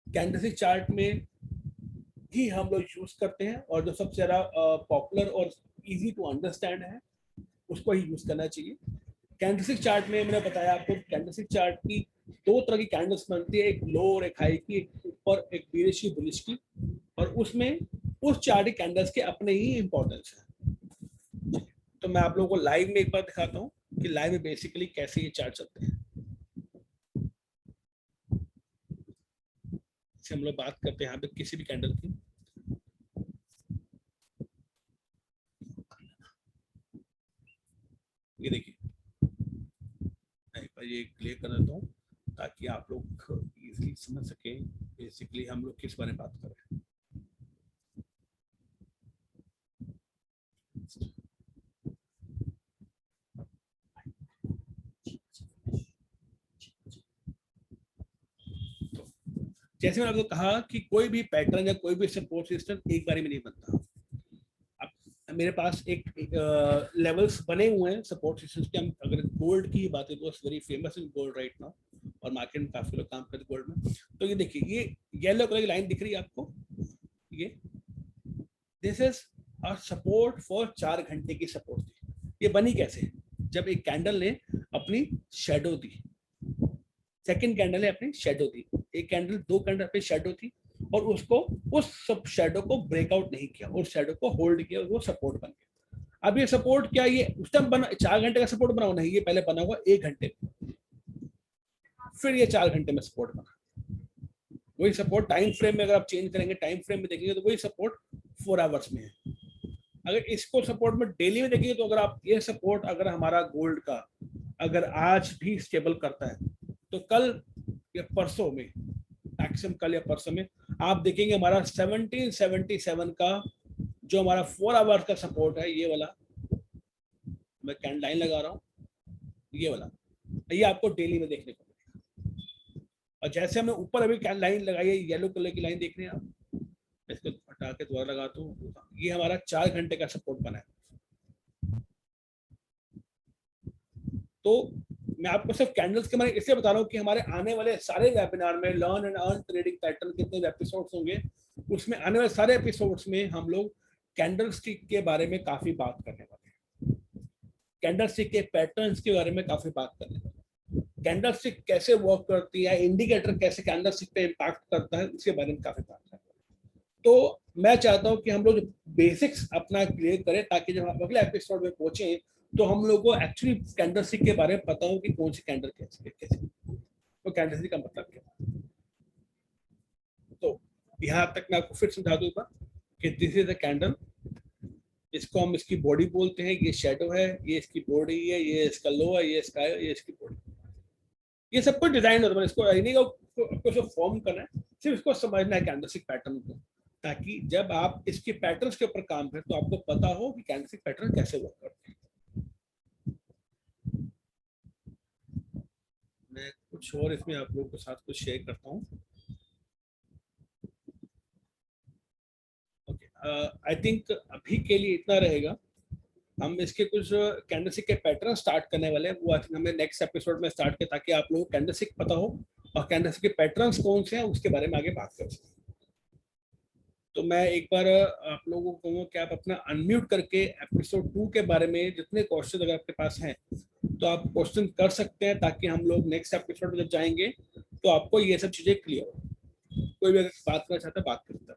Candlestick chart में ही हम लोग यूज करते हैं, और जो सबसे ज्यादा पॉपुलर और इजी टू अंडरस्टैंड है उसको ही यूज करना चाहिए। कैंडलस्टिक चार्ट में मैंने बताया आपको, कैंडलस्टिक चार्ट की 2 तरह की कैंडल्स बनती है, एक लो और एक हाई की, एक ऊपर, एक बेरिश की, बुलिश की, और उसमें उस चार्ट कैंडल्स के अपने ही इंपॉर्टेंस है। तो मैं आप लोगों को लाइव में एक बार दिखाता हूँ कि लाइव में बेसिकली कैसे ये चार्ट चलते हैं। हम लोग बात करते हैं यहाँ पे किसी भी कैंडल की, ये देखिए, ये क्लियर कर देता हूँ ताकि आप लोग इजीली समझ सके बेसिकली हम लोग किस बारे में बात कर रहे हैं। जैसे मैंने आपको कहा कि कोई भी पैटर्न या कोई भी सपोर्ट सिस्टम एक बारी में नहीं बनता। अब मेरे पास एक लेवल्स बने हुए हैं सपोर्ट सिस्टम्स के। हम अगर गोल्ड की बात करें तो very famous in gold right now, और मार्केट में काफी लोग काम करते हैं गोल्ड में। तो ये देखिए, ये येलो कलर की लाइन दिख रही है आपको, ये this is a support for 4 घंटे की सपोर्ट थी। ये बनी कैसे? जब एक कैंडल ने अपनी शेडो दी, सेकंड कैंडल ने अपनी शेडो दी, एक कैंडल 2 कैंडल पे शेडो थी, और उसको उस सब शेडो को ब्रेकआउट नहीं किया, और शेडो को होल्ड किया, और वो सपोर्ट बन गया। अब ये सपोर्ट क्या, ये उस टाइम बना 4 घंटे का सपोर्ट बना हुआ नहीं, ये पहले बना हुआ 1 घंटे, फिर ये 4 घंटे में सपोर्ट बना। वही सपोर्ट टाइम फ्रेम में अगर आप चेंज करेंगे, टाइम फ्रेम में देखेंगे तो वही सपोर्ट 4 आवर्स में है। अगर इसको सपोर्ट में डेली में देखेंगे तो अगर आप ये सपोर्ट, अगर हमारा गोल्ड का अगर आज भी स्टेबल करता है तो कल या परसों में, मैक्सिमम कल या परसों में आप देखेंगे हमारा 1777 का जो हमारा 4 आवर्स का सपोर्ट है, ये वाला मैं कैंडल लाइन लगा रहा हूँ, ये वाला, ये आपको डेली में देखने को मिलेगा। और जैसे हमने ऊपर अभी कैंडल लाइन लगाई है, येलो कलर की लाइन देख रहे हैं आप, इसको हटा के दोबारा लगाता हूँ, ये हमारा 4 घंटे का सपोर्ट बना है। तो मैं आपको सिर्फ कैंडल्स के बारे में इसलिए बता रहा हूँ कि हमारे आने वाले सारे वेबिनार में learn and earn trading pattern कितने एपिसोड्स होंगे, उसमें आने वाले सारे एपिसोड्स में हम लोग कैंडल स्टिक के बारे में काफी बात करने वाले हैं, कैंडल स्टिक के पैटर्न्स के बारे में काफी बात करने वाले हैं, कैंडल स्टिक कैसे वर्क करती है, इंडिकेटर कैसे कैंडल स्टिक पे इम्पैक्ट करता है, उसके बारे में काफी बात करने वाले हैं। तो मैं चाहता हूँ कि हम लोग बेसिक्स अपना क्लियर करें, ताकि जब हम अगले एपिसोड में पहुंचे तो हम लोग को एक्चुअली कैंडल स्टिक के बारे में पता हो कि कौन सी कैंडल कैसे, तो कैंडल स्टिक का मतलब क्या। तो यहाँ तक मैं आपको फिर समझा दूंगा कि दिस इज अ कैंडल, इसको हम इसकी बॉडी बोलते हैं, ये शेडो है, ये इसकी बॉडी है, ये इसका लो है, ये इसका है, ये इसकी बॉडी। ये सब कुछ डिजाइन होता है, इसको आपको फॉर्म करना है, सिर्फ इसको समझना है कैंडल स्टिक पैटर्न को, ताकि जब आप इसके पैटर्न्स के ऊपर काम करें तो आपको पता हो कि कैंडल स्टिक पैटर्न कैसे वर्क करते हैं। मैं कुछ और इसमें आप लोगों के साथ कुछ शेयर करता हूँ। ओके, आई थिंक अभी के लिए इतना रहेगा। हम इसके कुछ कैंडलस्टिक के पैटर्न स्टार्ट करने वाले हैं, वो आई थिंक हमें नेक्स्ट एपिसोड में स्टार्ट करें, ताकि आप लोगों को कैंडलस्टिक पता हो और कैंडलस्टिक के पैटर्न्स कौन से हैं उसके बारे में आगे बात कर सकें। तो मैं एक बार आप लोगों को कहूँगा कि आप अपना अनम्यूट करके एपिसोड 2 के बारे में जितने क्वेश्चन अगर आपके पास हैं तो आप क्वेश्चन कर सकते हैं, ताकि हम लोग नेक्स्ट एपिसोड में जब जाएंगे तो आपको ये सब चीजें क्लियर हो। कोई भी अगर बात करना चाहता है बात कर सकता है।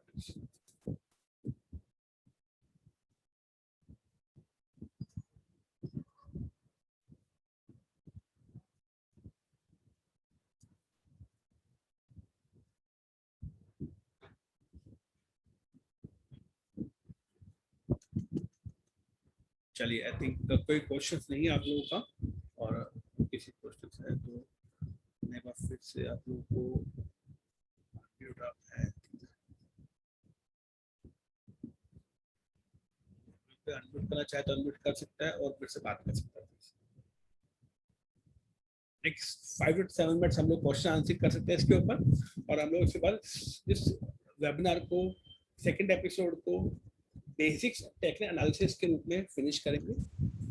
चलिए, आई थिंक कोई क्वेश्चंस नहीं है आप लोगों का, और किसी क्वेश्चंस है तो मैं बार फिर से आप लोगों को अनम्यूट करना चाहे तो अनम्यूट कर सकता है और फिर से बात कर सकता है। नेक्स्ट 5 to 7 मिनट्स हम लोग क्वेश्चन आंसर कर सकते हैं इसके ऊपर, और हम लोग उसके बाद इस वेबिनार को, सेकंड एपिसोड को बेसिक्स टेक्निकल एनालिसिस के रूप में फिनिश करेंगे,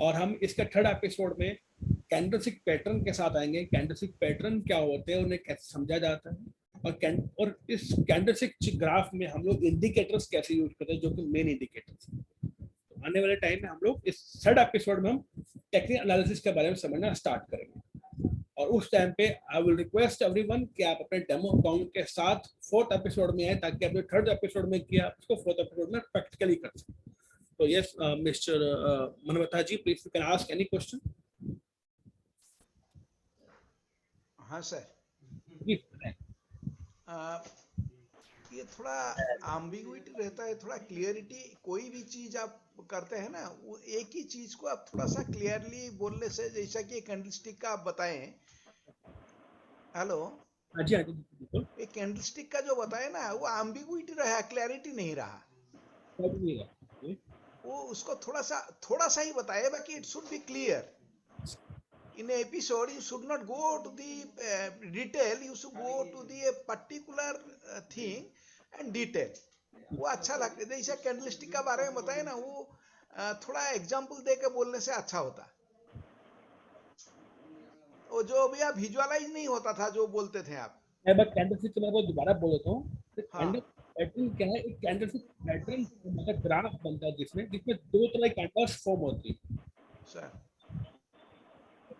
और हम इसका थर्ड एपिसोड में कैंडलस्टिक पैटर्न के साथ आएंगे। कैंडलस्टिक पैटर्न क्या होते हैं, उन्हें कैसे समझा जाता है, और इस कैंडलस्टिक ग्राफ में हम लोग इंडिकेटर्स कैसे यूज करते हैं, जो कि मेन इंडिकेटर्स हैं। तो आने वाले टाइम में हम लोग इस थर्ड एपिसोड में हम टेक्निकल एनालिसिस के बारे में समझना स्टार्ट करेंगे, और उस टाइम पे आई विल रिक्वेस्ट एवरीवन कि आप अपने डेमो अकाउंट के साथ फोर्थ एपिसोड में आए, ताकि आपने थर्ड एपिसोड में किया उसको फोर्थ एपिसोड में प्रैक्टिकली कर सकें। तो yes mister Manavta ji, please you can ask any question. हाँ सर, ये थोड़ा एम्बिग्युइटी रहता है, थोड़ा क्लियरिटी, कोई भी चीज आप करते हैं ना, वो एक ही चीज को आप थोड़ा सा क्लियरली बोलने से, जैसा कि कैंडलस्टिक का आप बताएं। हेलो, हाँ जी बिल्कुल। ये कैंडलस्टिक का जो बताए ना, वो एम्बिग्युइटी रहा, क्लैरिटी नहीं रहा। वो उसको थोड़ा सा ही बताए, बाकी it should be clear. In an episode, you should not go to the detail. You should go to the particular thing and detail, वो अच्छा लगता है। जैसे कैंडलस्टिक का बारे में बताए ना, वो थोड़ा एग्जांपल दे के बोलने से अच्छा होता। वो जो भी आप विजुअलाइज नहीं होता था जो बोलते थे आप। मैं बस कैंडलस्टिक के बारे में दोबारा बोल देता हूँ। हाँ। कैंडल पैटर्न क्या है? एक कैंडलस्टिक पैटर्न मतलब ग्राफ बनता है जिसमें दो तरह की कैंडल्स फॉर्म होती है। सर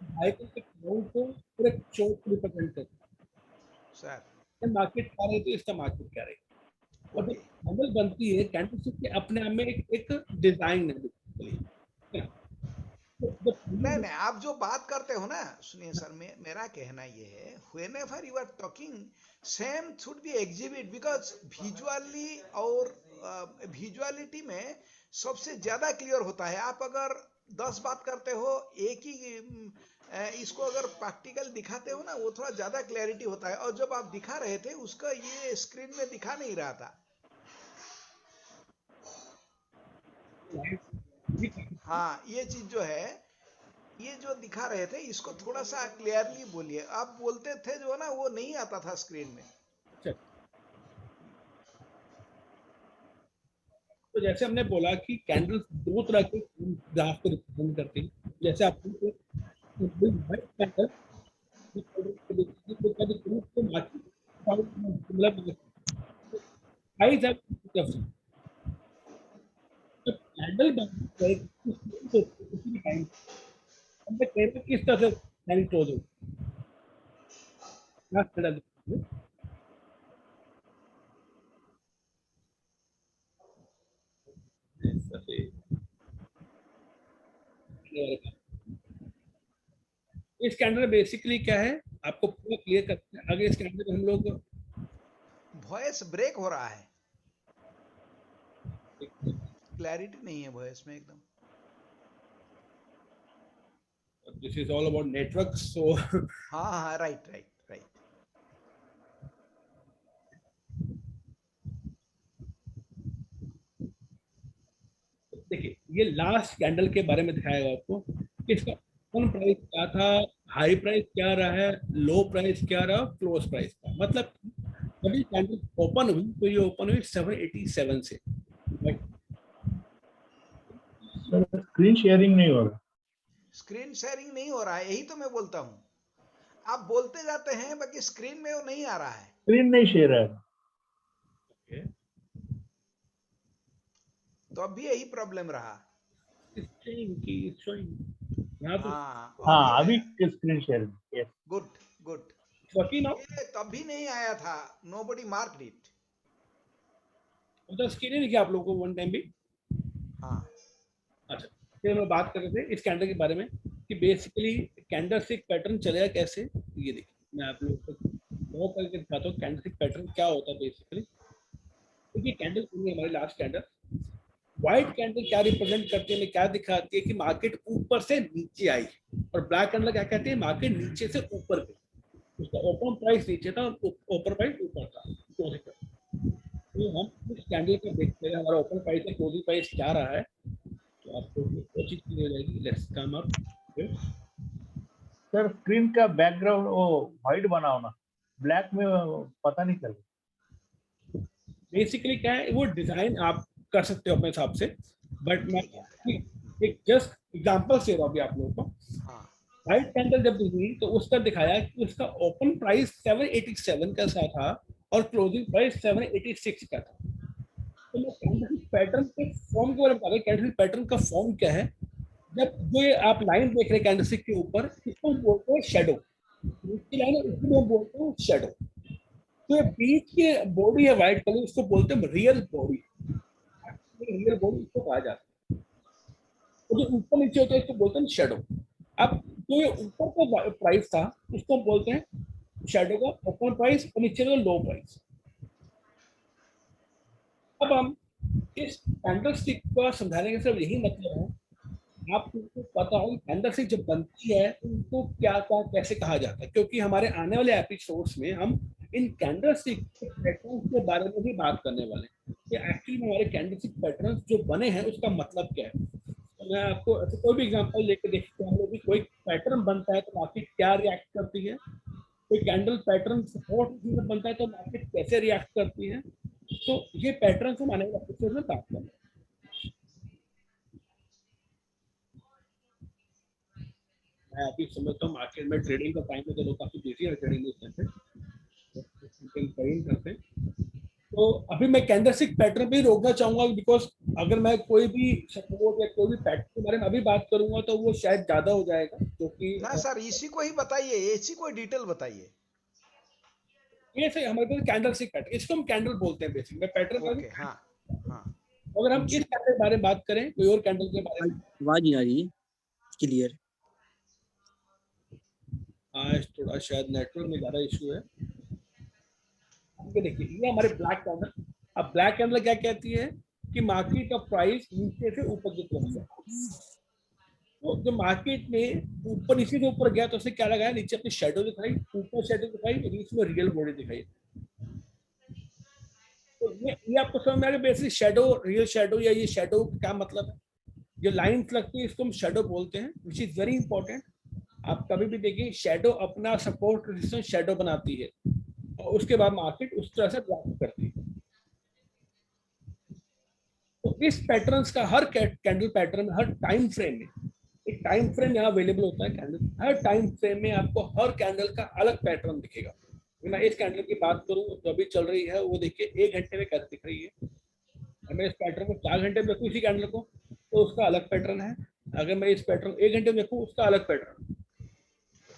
साइकिल के क्राउन को पूरे चौक को रिप्रेजेंट करता सर है। मार्केट क्या रही तो इसका मार्केट क्या रही। और जब कैंडल बनती है कैंडलस्टिक के अपने आप में एक डिजाइन है। नहीं नहीं, आप जो बात करते हो ना, सुनिए सर, मेरा कहना ये है, whenever you are talking same should be exhibit, because visually और विजुअलिटी में सबसे ज्यादा क्लियर होता है। आप अगर 10 बात करते हो, एक ही इसको अगर प्रैक्टिकल दिखाते हो ना, वो थोड़ा ज्यादा क्लैरिटी होता है। और जब आप दिखा रहे थे उसका ये स्क्रीन में दिखा नहीं रहा था। हाँ, ये चीज जो है, ये जो दिखा रहे थे इसको थोड़ा सा क्लियरली बोलिए। आप बोलते थे जो ना, वो नहीं आता था स्क्रीन में। तो जैसे हमने बोला कि कैंडल्स दो तरह के ग्राफ को रिप्रेजेंट करती हैं। जैसे आपको व्हाइट कैंडल मतलब प्राइस है कैंडल बनती है किसी भी टाइम किस तरह से कैंडल क्लोज हो इस कैंडल में बेसिकली क्या है आपको पूरा क्लियर करते हैं। आगे इस कैंडल में हम लोग वॉइस ब्रेक हो रहा है, क्लैरिटी नहीं है वॉइस में एकदम। This is all about network. So हाँ हाँ, राइट राइट राइट। देखिए, ये लास्ट कैंडल के बारे में दिखाएगा आपको कि इसका ओपन प्राइस क्या था, हाई प्राइस क्या रहा है, लो प्राइस क्या रहा, क्लोज प्राइस का। मतलब जब कैंडल ओपन हुई तो ये ओपन हुई 787 से। स्क्रीन शेयरिंग नहीं हो रहा। स्क्रीन शेयरिंग नहीं हो रहा है, यही तो मैं बोलता हूँ। आप बोलते जाते हैं बाकी स्क्रीन में वो नहीं आ रहा है। स्क्रीन नहीं शेयर है। तो अब भी यही प्रॉब्लम रहा। हाँ, अभी स्क्रीन शेयरिंग। Good good. तब भी नहीं आया था, नोबडी मार्क्ड इट। तो स्क्रीन नहीं किया आप लोगों को वन टाइम भी। हाँ अच्छा, फिर हम बात कर रहे थे इस कैंडल के बारे में कि बेसिकली कैंडलस्टिक पैटर्न चलेगा कैसे। ये देखिए, मैं आप लोगों को बहुत करके दिखाता हूँ कैंडलस्टिक पैटर्न क्या होता है बेसिकली। देखिए, कैंडल हमारी लास्ट कैंडल व्हाइट कैंडल क्या रिप्रेजेंट करती है, क्या दिखाती है कि मार्केट ऊपर से नीचे आई, और ब्लैक कैंडल क्या कहती है, मार्केट नीचे से ऊपर गई। उसका ओपन प्राइस नीचे था और ओपन प्राइस ऊपर था। तो हम इस कैंडल को देखते हैं हमारा ओपन प्राइस है, क्लोजिंग प्राइस क्या रहा है, तो आपको वो चीज क्लियर हो जाएगी। Let's come up. Sir, screen का बैकग्राउंड वो व्हाइट बनाओ ना, ब्लैक में पता नहीं चलेगा। बेसिकली क्या है, वो डिजाइन आप कर सकते हो अपने हिसाब से, बट मैं एक जस्ट एग्जांपल से अभी आप लोगों को। व्हाइट कैंडल जब हुई तो उसका दिखाया कि उसका ओपन प्राइस 787 का था और क्लोजिंग प्राइस 786 का था। तो मैं कैंडलस्टिक पैटर्न के फॉर्म के बारे में बता रहा हूं। कैंडलस्टिक पैटर्न का फॉर्म क्या है, जब जो ये आप लाइन देख रहे हैं कैंडलस्टिक के ऊपर, इसको बोलते हैं शेडो। इसकी लाइन है, इसको बोलते हैं शेडो। तो ये बीच की बॉडी है व्हाइट कलर, इसको बोलते हैं रियल बॉडी। रियल बॉडी इसको कहा जाता है। तो जो ऊपर नीचे होता है इसको बोलते हैं शेडो। अब जो ये ऊपर का प्राइस था उसको बोलते हैं शेडो का ओपन प्राइस, और नीचे का लो प्राइस। अब हम इस कैंडलस्टिक को समझाने का सिर्फ यही मतलब है आपको पता हो कैंडलस्टिक जब बनती है उनको क्या क्या कैसे कहा जाता है, क्योंकि हमारे आने वाले एपिसोड्स में हम इन कैंडलस्टिक पैटर्न्स के बारे में भी बात करने वाले हैं कि एक्चुअली हमारे कैंडलस्टिक पैटर्न्स जो बने हैं उसका मतलब क्या है। तो मैं आपको कोई भी एग्जांपल लेके देखते हैं, हम लोग भी कोई पैटर्न बनता है तो मार्केट क्या रिएक्ट करती है। कोई कैंडल पैटर्न सपोर्ट में बनता है तो मार्केट कैसे रिएक्ट करती है, तो ये पैटर्न हम आने वाले एपिसोड में बात करेंगे। मैं अभी समझता हूँ मार्केट में ट्रेडिंग का टाइम है तो लोग काफी बिजी है ट्रेडिंग में, ट्रेडिंग करते हैं। तो अभी मैं कैंडलस्टिक पैटर्न पे ही रोकना चाहूंगा, बिकॉज अगर मैं कोई भी सपोर्ट या कोई भी पैटर्न के बारे में अभी बात करूंगा तो वो शायद ज्यादा हो जाएगा, क्योंकि ना सर इसी को ही बताइए, इसी को डिटेल बताइए। ये से हमारे पास कैंडलस्टिक पैटर्न, इसको हम कैंडल बोलते हैं बेसिकली, मैं पैटर्न ओके, हाँ हाँ। अगर हम इस कैंडल के बारे में बात करें, कोई और कैंडल के बारे में आवाज नहीं आ रही है क्लियर। आज थोड़ा शायद नेटवर्क में ज्यादा इशू है। ये देखिए, ये हमारे ब्लैक कैंडल। अब ब्लैक कैंडल क्या कहती है कि मार्केट का प्राइस नीचे से ऊपर की तरफ गया, तो जो मार्केट में ऊपर नीचे से ऊपर गया तो उसने क्या लगाया, नीचे अपनी शेडो दिखाई, ऊपर शेडो दिखाई, बीच में रियल बॉडी दिखाई। तो ये आपको समझ में आ गया बेसिक शेडो, रियल शेडो, या ये शेडो क्या मतलब है। जो लाइंस लगती है इसको हम शेडो बोलते हैं, विच इज वेरी इंपॉर्टेंट। आप कभी भी देखिए शेडो अपना सपोर्ट रेजिस्टेंस शेडो बनाती है और उसके बाद मार्केट उस तरह से ड्रॉप करती है। तो इस पैटर्न्स का हर कैंडल पैटर्न में, हर टाइम फ्रेम में, एक टाइम फ्रेम यहाँ अवेलेबल होता है कैंडल, हर टाइम फ्रेम में आपको हर कैंडल का अलग पैटर्न दिखेगा। मैं इस कैंडल की बात करूं तो अभी चल रही है, वो देखिए 1 घंटे में कैसे दिख रही है। मैं इस पैटर्न को 4 घंटे में देखूं इसी कैंडल को तो उसका अलग पैटर्न है। अगर मैं इस पैटर्न 1 घंटे में देखूं उसका अलग पैटर्न।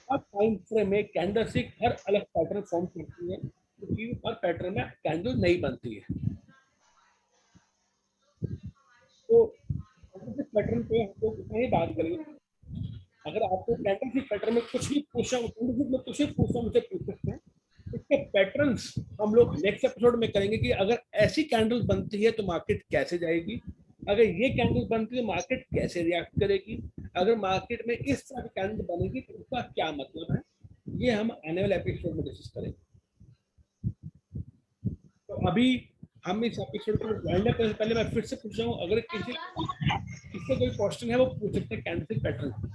हर टाइम फ्रेम में कैंडलस्टिक हर अलग पैटर्न फॉर्म करती है, क्योंकि हर पैटर्न में कैंडल नहीं बनती है। तो पैटर्न पे हम लोग इतना ही बात करेंगे। अगर आपको कैंडलस्टिक पैटर्न में कुछ भी पूछना मुझसे पूछ सकते हैं। इसके पैटर्न्स हम लोग नेक्स्ट एपिसोड में करेंगे कि अगर ऐसी कैंडल बनती है तो मार्केट कैसे जाएगी, अगर ये कैंडल बनती है मार्केट कैसे रिएक्ट करेगी, अगर मार्केट में इस तरह की कैंडल बनेगी तो उसका क्या मतलब है, ये हम आने वाले एपिसोड में डिस्कस करेंगे। तो अभी हम इस एपिसोड को ज्वाइन करने से पहले मैं फिर से पूछ रहा हूँ, अगर किसी कोई क्वेश्चन है वो पूछ सकते हैं कैंडलस्टिक पैटर्न।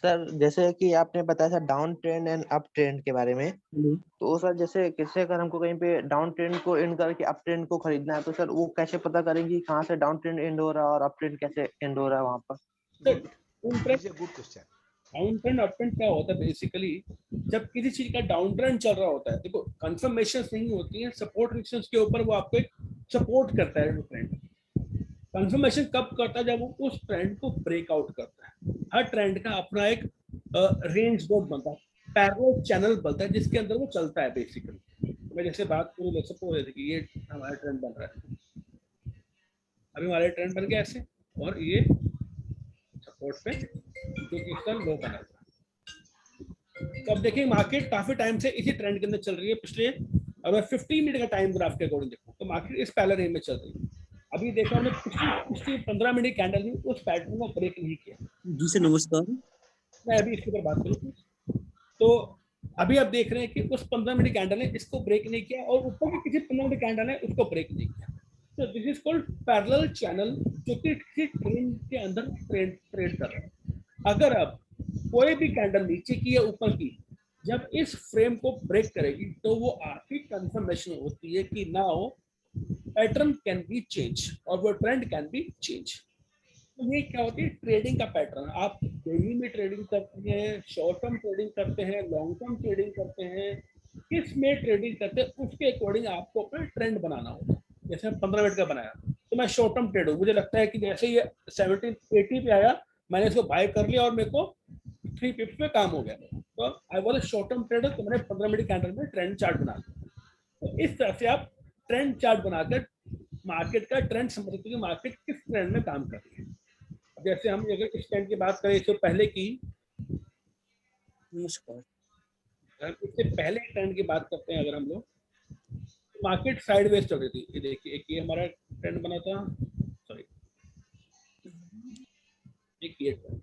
सर जैसे कि आपने बताया था down trend and up trend के बारे में, तो सर जैसे किसी अगर हमको कहीं पे डाउन ट्रेंड को एंड करके अप ट्रेंड को खरीदना है तो सर वो कैसे पता करेंगे कहाँ से डाउन ट्रेंड एंड हो रहा है और अप ट्रेंड कैसे एंड हो रहा है वहाँ पर? Good question. Down trend up trend क्या होता है बेसिकली, जब किसी चीज का डाउन ट्रेंड चल रहा होता है, देखो कंफर्मेशन नहीं होती है, सपोर्ट रेजिस्टेंस के ऊपर वो आपको सपोर्ट करता है। ट्रेंड कंफर्मेशन कब करता है, जब वो उस ट्रेंड को ब्रेकआउट करता है। हर ट्रेंड का अपना एक रेंज बोर्ड बनता है, पैरेलल चैनल बनता है जिसके अंदर वो चलता है बेसिकली। मैं जैसे बात करूँ, जैसे सपोज है कि ये हमारा ट्रेंड बन रहा है, अभी हमारा ट्रेंड बन गया ऐसे, और ये सपोर्ट पे जो कि इसका लो बना था। तो अब देखिए मार्केट काफी टाइम से इसी ट्रेंड के अंदर चल रही है। पिछले अगर 15 मिनट का टाइम ग्राफ के अकॉर्डिंग देखो तो मार्केट इस पैरेलल रेंज में चल रही है। अभी देखो हमने पिछली 15 मिनट कैंडल में उस पैटर्न को ब्रेक नहीं किया। जी सर नमस्कार। मैं अभी इसके ऊपर बात करूँ तो अभी आप देख रहे हैं कि उस 15 मिनट कैंडल ने इसको ब्रेक नहीं किया और ऊपर की किसी 15 मिनट कैंडल ने उसको ब्रेक नहीं किया। तो this is called parallel channel, जो कि किसी ट्रेंड के अंदर ट्रेड कर रहा है। अगर अब कोई भी कैंडल नीचे की या ऊपर की जब इस फ्रेम को ब्रेक करेगी तो वो आपकी कंफर्मेशन होती है कि now pattern can be change और वो ट्रेंड कैन बी चेंज। तो ये क्या होती है, ट्रेडिंग का पैटर्न। आप डेली में ट्रेडिंग करते हैं, शॉर्ट टर्म ट्रेडिंग करते हैं, लॉन्ग टर्म ट्रेडिंग करते हैं, किस में ट्रेडिंग करते हैं उसके अकॉर्डिंग आपको अपना ट्रेंड बनाना होगा। जैसे 15 मिनट का बनाया तो मैं शॉर्ट टर्म ट्रेड हूँ, मुझे लगता है कि जैसे ये 1780 पे आया मैंने इसको बाय कर लिया और मेरे को 3 पिप्स पे काम हो गया। तो I was a short term trader, तो मैंने 15 मिनट कैंडल में ट्रेंड चार्ट बना लिया। तो इस तरह से आप ट्रेंड चार्ट बनाकर मार्केट का ट्रेंड समझ सकते हैं, मार्केट किस ट्रेंड में काम कर रही है। जैसे हम अगर इस ट्रेंड की बात करें इससे पहले की, नमस्कार, इससे पहले ट्रेंड की बात करते हैं अगर हम लोग, मार्केट साइडवेज चल रही थी। ये देखिए एक ये हमारा ट्रेंड बना था, सॉरी एक ये ट्रेंड।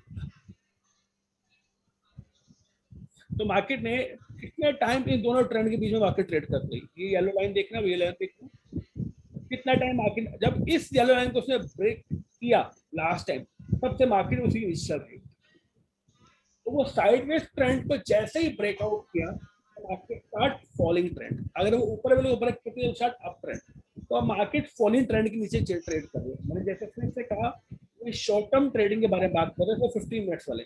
तो मार्केट ने कितना टाइम इन दोनों ट्रेंड के बीच में मार्केट ट्रेड कर रही, ये येलो लाइन देखना, ये लाइन देखना, कितना टाइम मार्केट, जब इस येलो लाइन को उसने ब्रेक किया लास्ट टाइम तब से मार्केट उसी के बीच चल रही। तो वो साइडवेज ट्रेंड को जैसे ही ब्रेकआउट किया मार्केट स्टार्ट फॉलिंग ट्रेंड, अगर वो ऊपर वाले ऊपर स्टार्ट अप ट्रेंड, तो आप मार्केट फॉलिंग ट्रेंड के नीचे ट्रेड कर रहे हो। मैंने जैसे फिर से कहा, शॉर्ट टर्म ट्रेडिंग के बारे में बात कर रहे हैं तो 15 मिनट्स वाले,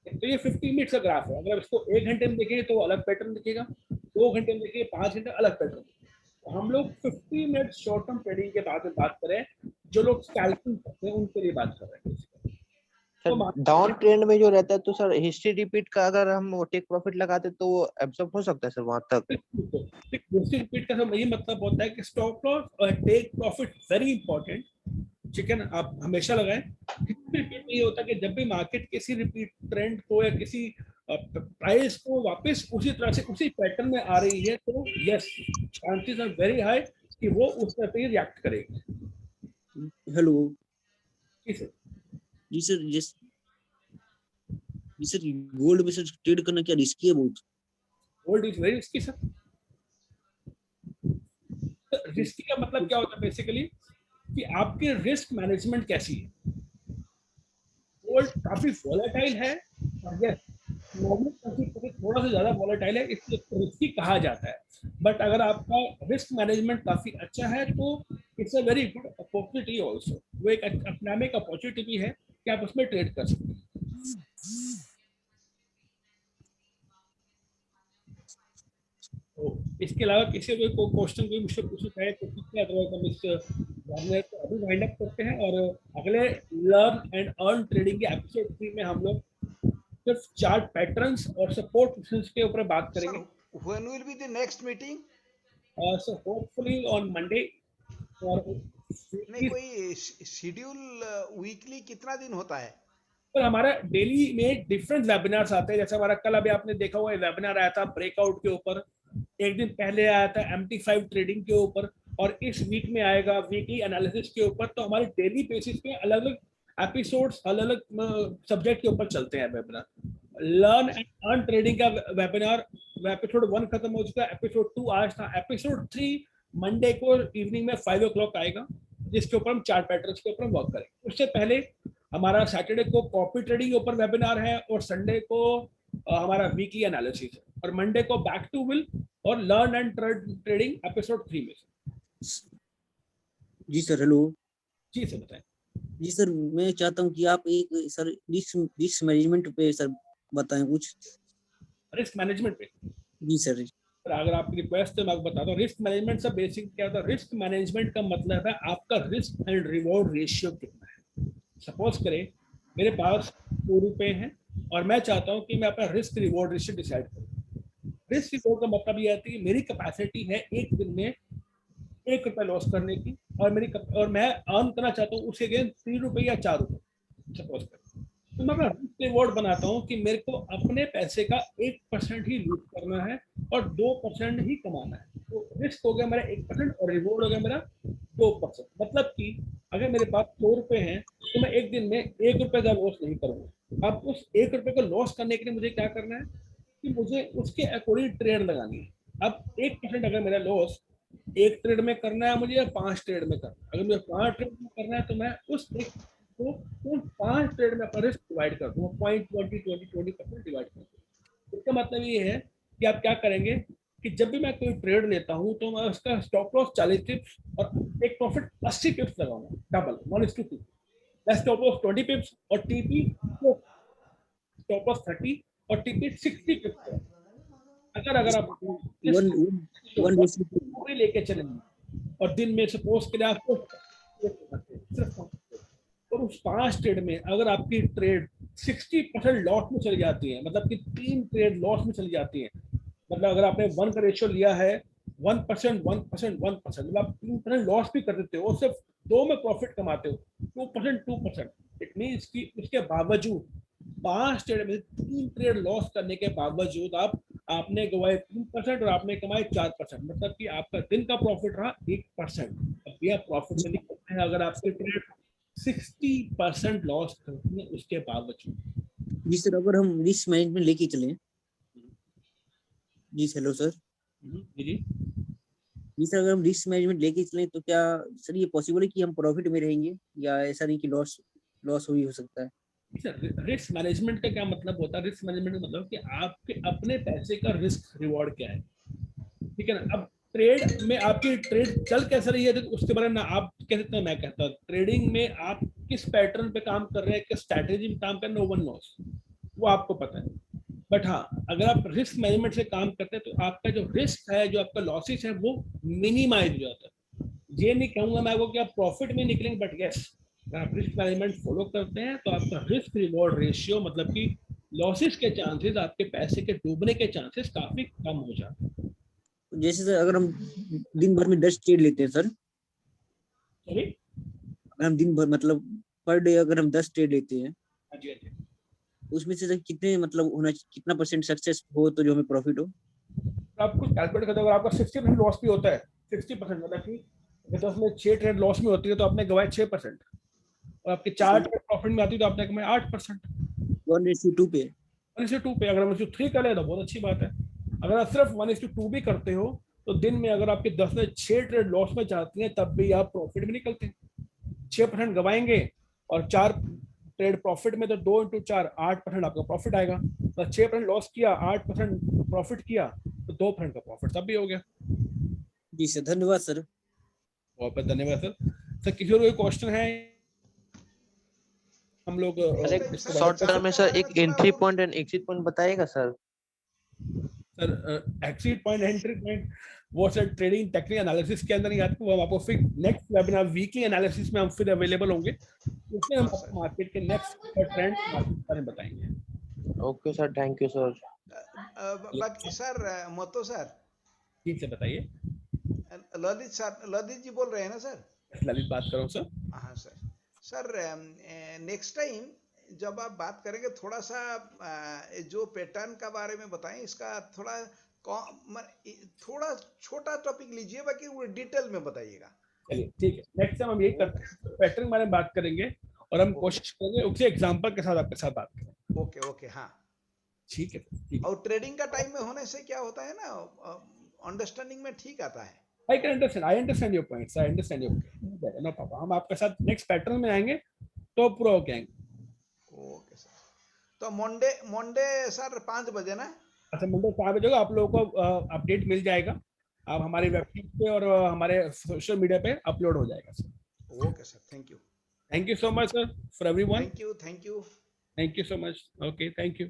तो ये 50 मिनट्स का ग्राफ है। अगर इसको 1 घंटे में देखेंगे तो अलग पैटर्न दिखेगा, 2 घंटे में देखेंगे, 5 घंटे अलग पैटर्न। तो हम लोग 50 मिनट शॉर्ट टर्म ट्रेडिंग के बारे में बात करें, जो लोग स्कैल्पिंग करते हैं उनके लिए बात कर रहे हैं। सर डाउन ट्रेंड में जो रहता है तो सर हिस्ट्री रिपीट का अगर हम वो टेक प्रॉफिट लगाते तो वो एब्जॉर्ब हो सकता है सर वहां तक? हिस्ट्री रिपीट का सब यही मतलब होता है कि स्टॉप लॉस और टेक प्रॉफिट वेरी इंपॉर्टेंट, ठीक है ना, आप हमेशा लगाएं। ये होता है कि जब भी मार्केट किसी रिपीट ट्रेंड को या किसी प्राइस को वापस उसी तरह से उसी पैटर्न में आ रही है, तो yes, chances are very high कि वो उस तरह से रिएक्ट करेगी। हेलो जी सर। जी सर, जी सर, गोल्ड में सर ट्रेड करना क्या रिस्की है बहुत? Gold is very risky sir. Risky का मतलब क्या होता है बेसिकली कि आपकी रिस्क मैनेजमेंट कैसी है। गोल्ड काफी वॉलेटाइल है और यस, नॉर्मल थोड़ा सा ज्यादा वॉलेटाइल है, इसलिए रिस्की कहा जाता है। बट अगर आपका रिस्क मैनेजमेंट काफी अच्छा है तो it's a very good opportunity also. वो एक अपने में एक अपॉर्चुनिटी भी है कि आप उसमें ट्रेड कर सकते हैं। तो इसके अलावा किसी भी कोई क्वेश्चन कोई मुझसे पूछना चाहे तो पूछिए, अदरवाइज हम इस वेबिनार को अभी वाइंड अप करते हैं और अगले लर्न एंड अर्न ट्रेडिंग के एपिसोड 3 में हम लोग सिर्फ चार्ट पैटर्न्स और सपोर्ट पोजीशंस के ऊपर बात करेंगे। When will be the next meeting? So hopefully on Monday. और नहीं, कोई शेड्यूल वीकली कितना दिन होता है? पर हमारा डेली में डिफरेंट वेबिनार्स आते हैं। जैसे हमारा कल अभी आपने देखा हुआ वेबिनार आया था ब्रेकआउट के ऊपर, एक दिन पहले आया था MT5 ट्रेडिंग के ऊपर, और इस वीक में आएगा वीकली एनालिसिस के ऊपर। तो हमारे डेली बेसिस पे अलग अलग एपिसोड्स अलग अलग सब्जेक्ट के ऊपर चलते हैं webinar. Learn and earn trading का वेबिनार एपिसोड 1 खत्म हो चुका है, एपिसोड 2 आज था, एपिसोड 3 मंडे को इवनिंग में 5 o'clock आएगा, जिसके ऊपर हम चार्ट पैटर्न्स के ऊपर वर्क करेंगे। उससे पहले हमारा सैटरडे को कॉपी ट्रेडिंग के ऊपर वेबिनार है, और संडे को हमारा वीकली एनालिसिस है, और मंडे को बैक टू विल और लर्न एंड ट्रेडिंग एपिसोड 3 में। जी सर, हेलो। जी सर बताएं। जी सर, मैं चाहता हूँ कि आप एक सर रिस्क मैनेजमेंट पे सर बताएं कुछ। रिस्क मैनेजमेंट पे? जी सर। अगर आपकी रिक्वेस्ट है मैं आपको बताता हूँ। रिस्क मैनेजमेंट से बेसिक क्या होता है? रिस्क मैनेजमेंट का मतलब है आपका रिस्क एंड रिवॉर्ड रेशियो कितना है। सपोज करें मेरे पास 2 रुपए हैं और मैं चाहता हूँ कि मैं अपना रिस्क रिवॉर्ड रेशियो डिसाइड करूँ। रिस्क रिवॉर्ड का मतलब ये है कि मेरी कैपेसिटी है एक दिन में 1 रुपया लॉस करने की, और मैं अर्न करना चाहता हूँ उसके अगेंस्ट 3 रुपए या 4 रुपए सपोज करें। तो मैं अपना रिस्क रिवॉर्ड बनाता हूँ कि मेरे को अपने पैसे का 1% ही लूज करना है और 2% ही कमाना है। तो रिस्क हो गया मेरा 1% और रिवॉर्ड हो गया मेरा 2%। मतलब कि अगर मेरे पास 100 रुपए हैं तो मैं एक दिन में 1 रुपए का लॉस नहीं करूंगा। अब उस 1 रुपए को लॉस करने के लिए मुझे क्या करना है कि मुझे उसके अकॉर्डिंग ट्रेड लगानी है। अब 1% अगर मेरा लॉस 1 ट्रेड में करना है मुझे या 5 ट्रेड में करना है, अगर मुझे 5 ट्रेड में करना है तो मैं उस एक को उन 5 ट्रेड में अपना रिस्क डिवाइड कर दूंगा, 20% डिवाइड कर दूंगा। इसका मतलब ये है कि आप क्या करेंगे कि जब भी मैं कोई ट्रेड लेता हूं तो मैं उसका स्टॉप लॉस 40 पिप्स और टेक प्रॉफिट 80 पिप्स लगाऊंगा, डबल 1:2। स्टॉप लॉस 20 पिप्स और टीपी स्टॉप लॉस 30 और टीपी 60 पिप्स। अगर आप पूरी लेके चलेंगे और दिन में सपोज के लिए आपको सिर्फ, और उस 5 ट्रेड में अगर आपकी ट्रेड 60% लॉस में चली जाती है, मतलब कि 3 ट्रेड लॉस में चली जाती है, मतलब अगर आपने 1 का रेशियो लिया है 1%, 1%, 1%, मतलब आप 3% लॉस भी कर देते हो और सिर्फ 2 में प्रॉफिट कमाते हो, 2%, इट मीन्स कि उसके बावजूद 5 ट्रेड में 3 ट्रेड लॉस करने के बावजूद आपने गवाए 3% और आपने कमाए 4%, मतलब कि आपका दिन का प्रॉफिट रहा 1%। अब यह प्रॉफिट नहीं करते हैं अगर आपके ट्रेड 60% लॉस करते हैं उसके बावजूद। जी सर, अगर हम रिस्क मैनेजमेंट लेके चलें। जी हेलो सर। जी सर, अगर हम रिस्क मैनेजमेंट लेके चलें तो क्या सर ये पॉसिबल है कि हम प्रॉफिट में रहेंगे, या ऐसा नहीं कि लॉस हुई हो सकता है? रिस्क मैनेजमेंट का क्या मतलब होता है? रिस्क मैनेजमेंट का मतलब कि आपके अपने पैसे का रिस्क रिवॉर्ड क्या है, ठीक है ना। अब ट्रेड में आपकी ट्रेड चल कैसे रही है तो उसके बारे में ना आप कह सकते हैं, मैं कहता हूँ ट्रेडिंग में आप किस पैटर्न पे काम कर रहे हैं, किस स्ट्रैटेजी में काम कर रहे हैं, नो वन नोस, वो आपको पता है। बट हाँ, अगर आप रिस्क मैनेजमेंट से काम करते हैं तो आपका जो रिस्क है, जो आपका लॉसेस है, वो मिनिमाइज हो जाता है। ये नहीं कहूंगा मैं आपको कि आप प्रॉफिट में निकलेंगे, बट यस, अगर आप रिस्क मैनेजमेंट फॉलो करते हैं तो आपका रिस्क रिवॉर्ड रेशियो, मतलब कि लॉसेस के चांसेस, आपके पैसे के डूबने के चांसेस काफी कम हो जाते हैं। जैसे सर अगर हम दिन भर में 10 ट्रेड लेते हैं सर, सॉरी, अगर हम दिन भर मतलब पर डे अगर हम 10 ट्रेड लेते हैं, हाँ जी, हाँ जी, उसमें से सर कितने मतलब होना, कितना परसेंट सक्सेस हो तो जो हमें प्रॉफिट हो? तो आप कुछ कैलकुलेट करते हो, अगर आपका 60% लॉस भी होता है, 60% मतलब कि अगर 10 में 6 ट्रेड लॉस में होती है तो आपने गवाए 6%, और आपके 4 ट्रेड प्रॉफिट में आती है तो आपने कमाए 8%। 1:2 पे। 1:2 पे अगर हम 3 कर ले तो बहुत अच्छी बात है। अगर आप सिर्फ 1:2 भी करते हो तो दिन में अगर आपके 10 में 6 ट्रेड लॉस में जाती हैं तब भी आप प्रॉफिट में निकलते हैं। 6% गवाएंगे और 4 ट्रेड प्रॉफिट में, तो 2 × 4 8% आपका प्रॉफिट आएगा। तो 6% लॉस किया, 8% प्रॉफिट किया, तो 2% का प्रॉफिट तब भी हो गया। जी सर, धन्यवाद सर। बहुत बहुत धन्यवाद सर। सर किसी और कोई क्वेश्चन है? हम लोग सर एक इसके शॉर्ट बाद टर्म में सर एक entry point and exit point बताइएगा sir. Sir exit point, entry point, वो सर ट्रेडिंग टेक्निकल एनालिसिस के अंदर नहीं आते, वो हम आपको फिर नेक्स्ट वेबिनार वीकली एनालिसिस में हम फिर अवेलेबल होंगे, उसमें हम आपको मार्केट के नेक्स्ट ट्रेंड मार्केट के बारे में बताएंगे। Okay sir, thank you sir. बाकी सर, मोतो सर, ठीक से बताइए। ललित सर, ललित जी बोल रहे हैं ना सर? ललित बात करो सर। हाँ सर। सर नेक्स्ट टाइम जब आप बात करेंगे थोड़ा सा जो पैटर्न का बारे में बताएं, इसका थोड़ा थोड़ा छोटा टॉपिक लीजिए, बाकी वो डिटेल में बताइएगा। चलिए ठीक है, नेक्स्ट टाइम हम यही करते हैं, पैटर्न के बारे में बात करेंगे और हम कोशिश करेंगे उसी एग्जांपल के साथ आपके साथ बात करें। ओके ओके, हाँ ठीक है, ठीक है। और ट्रेडिंग का टाइम में होने से क्या होता है ना, अंडरस्टैंडिंग में ठीक आता है। I understand your points. I understand your point. No problem. हम आपके साथ नेक्स्ट पैटर्न में आएंगे तो प्रो हो जाएंगे। Okay sir. तो मंडे सर 5 बजे ना? अच्छा, मंडे 5 बजे आप लोगों को अपडेट मिल जाएगा, आप हमारी वेबसाइट पे और हमारे सोशल मीडिया पे अपलोड हो जाएगा sir. Okay sir, thank you so much sir for everyone. Thank you so much. Okay, thank you.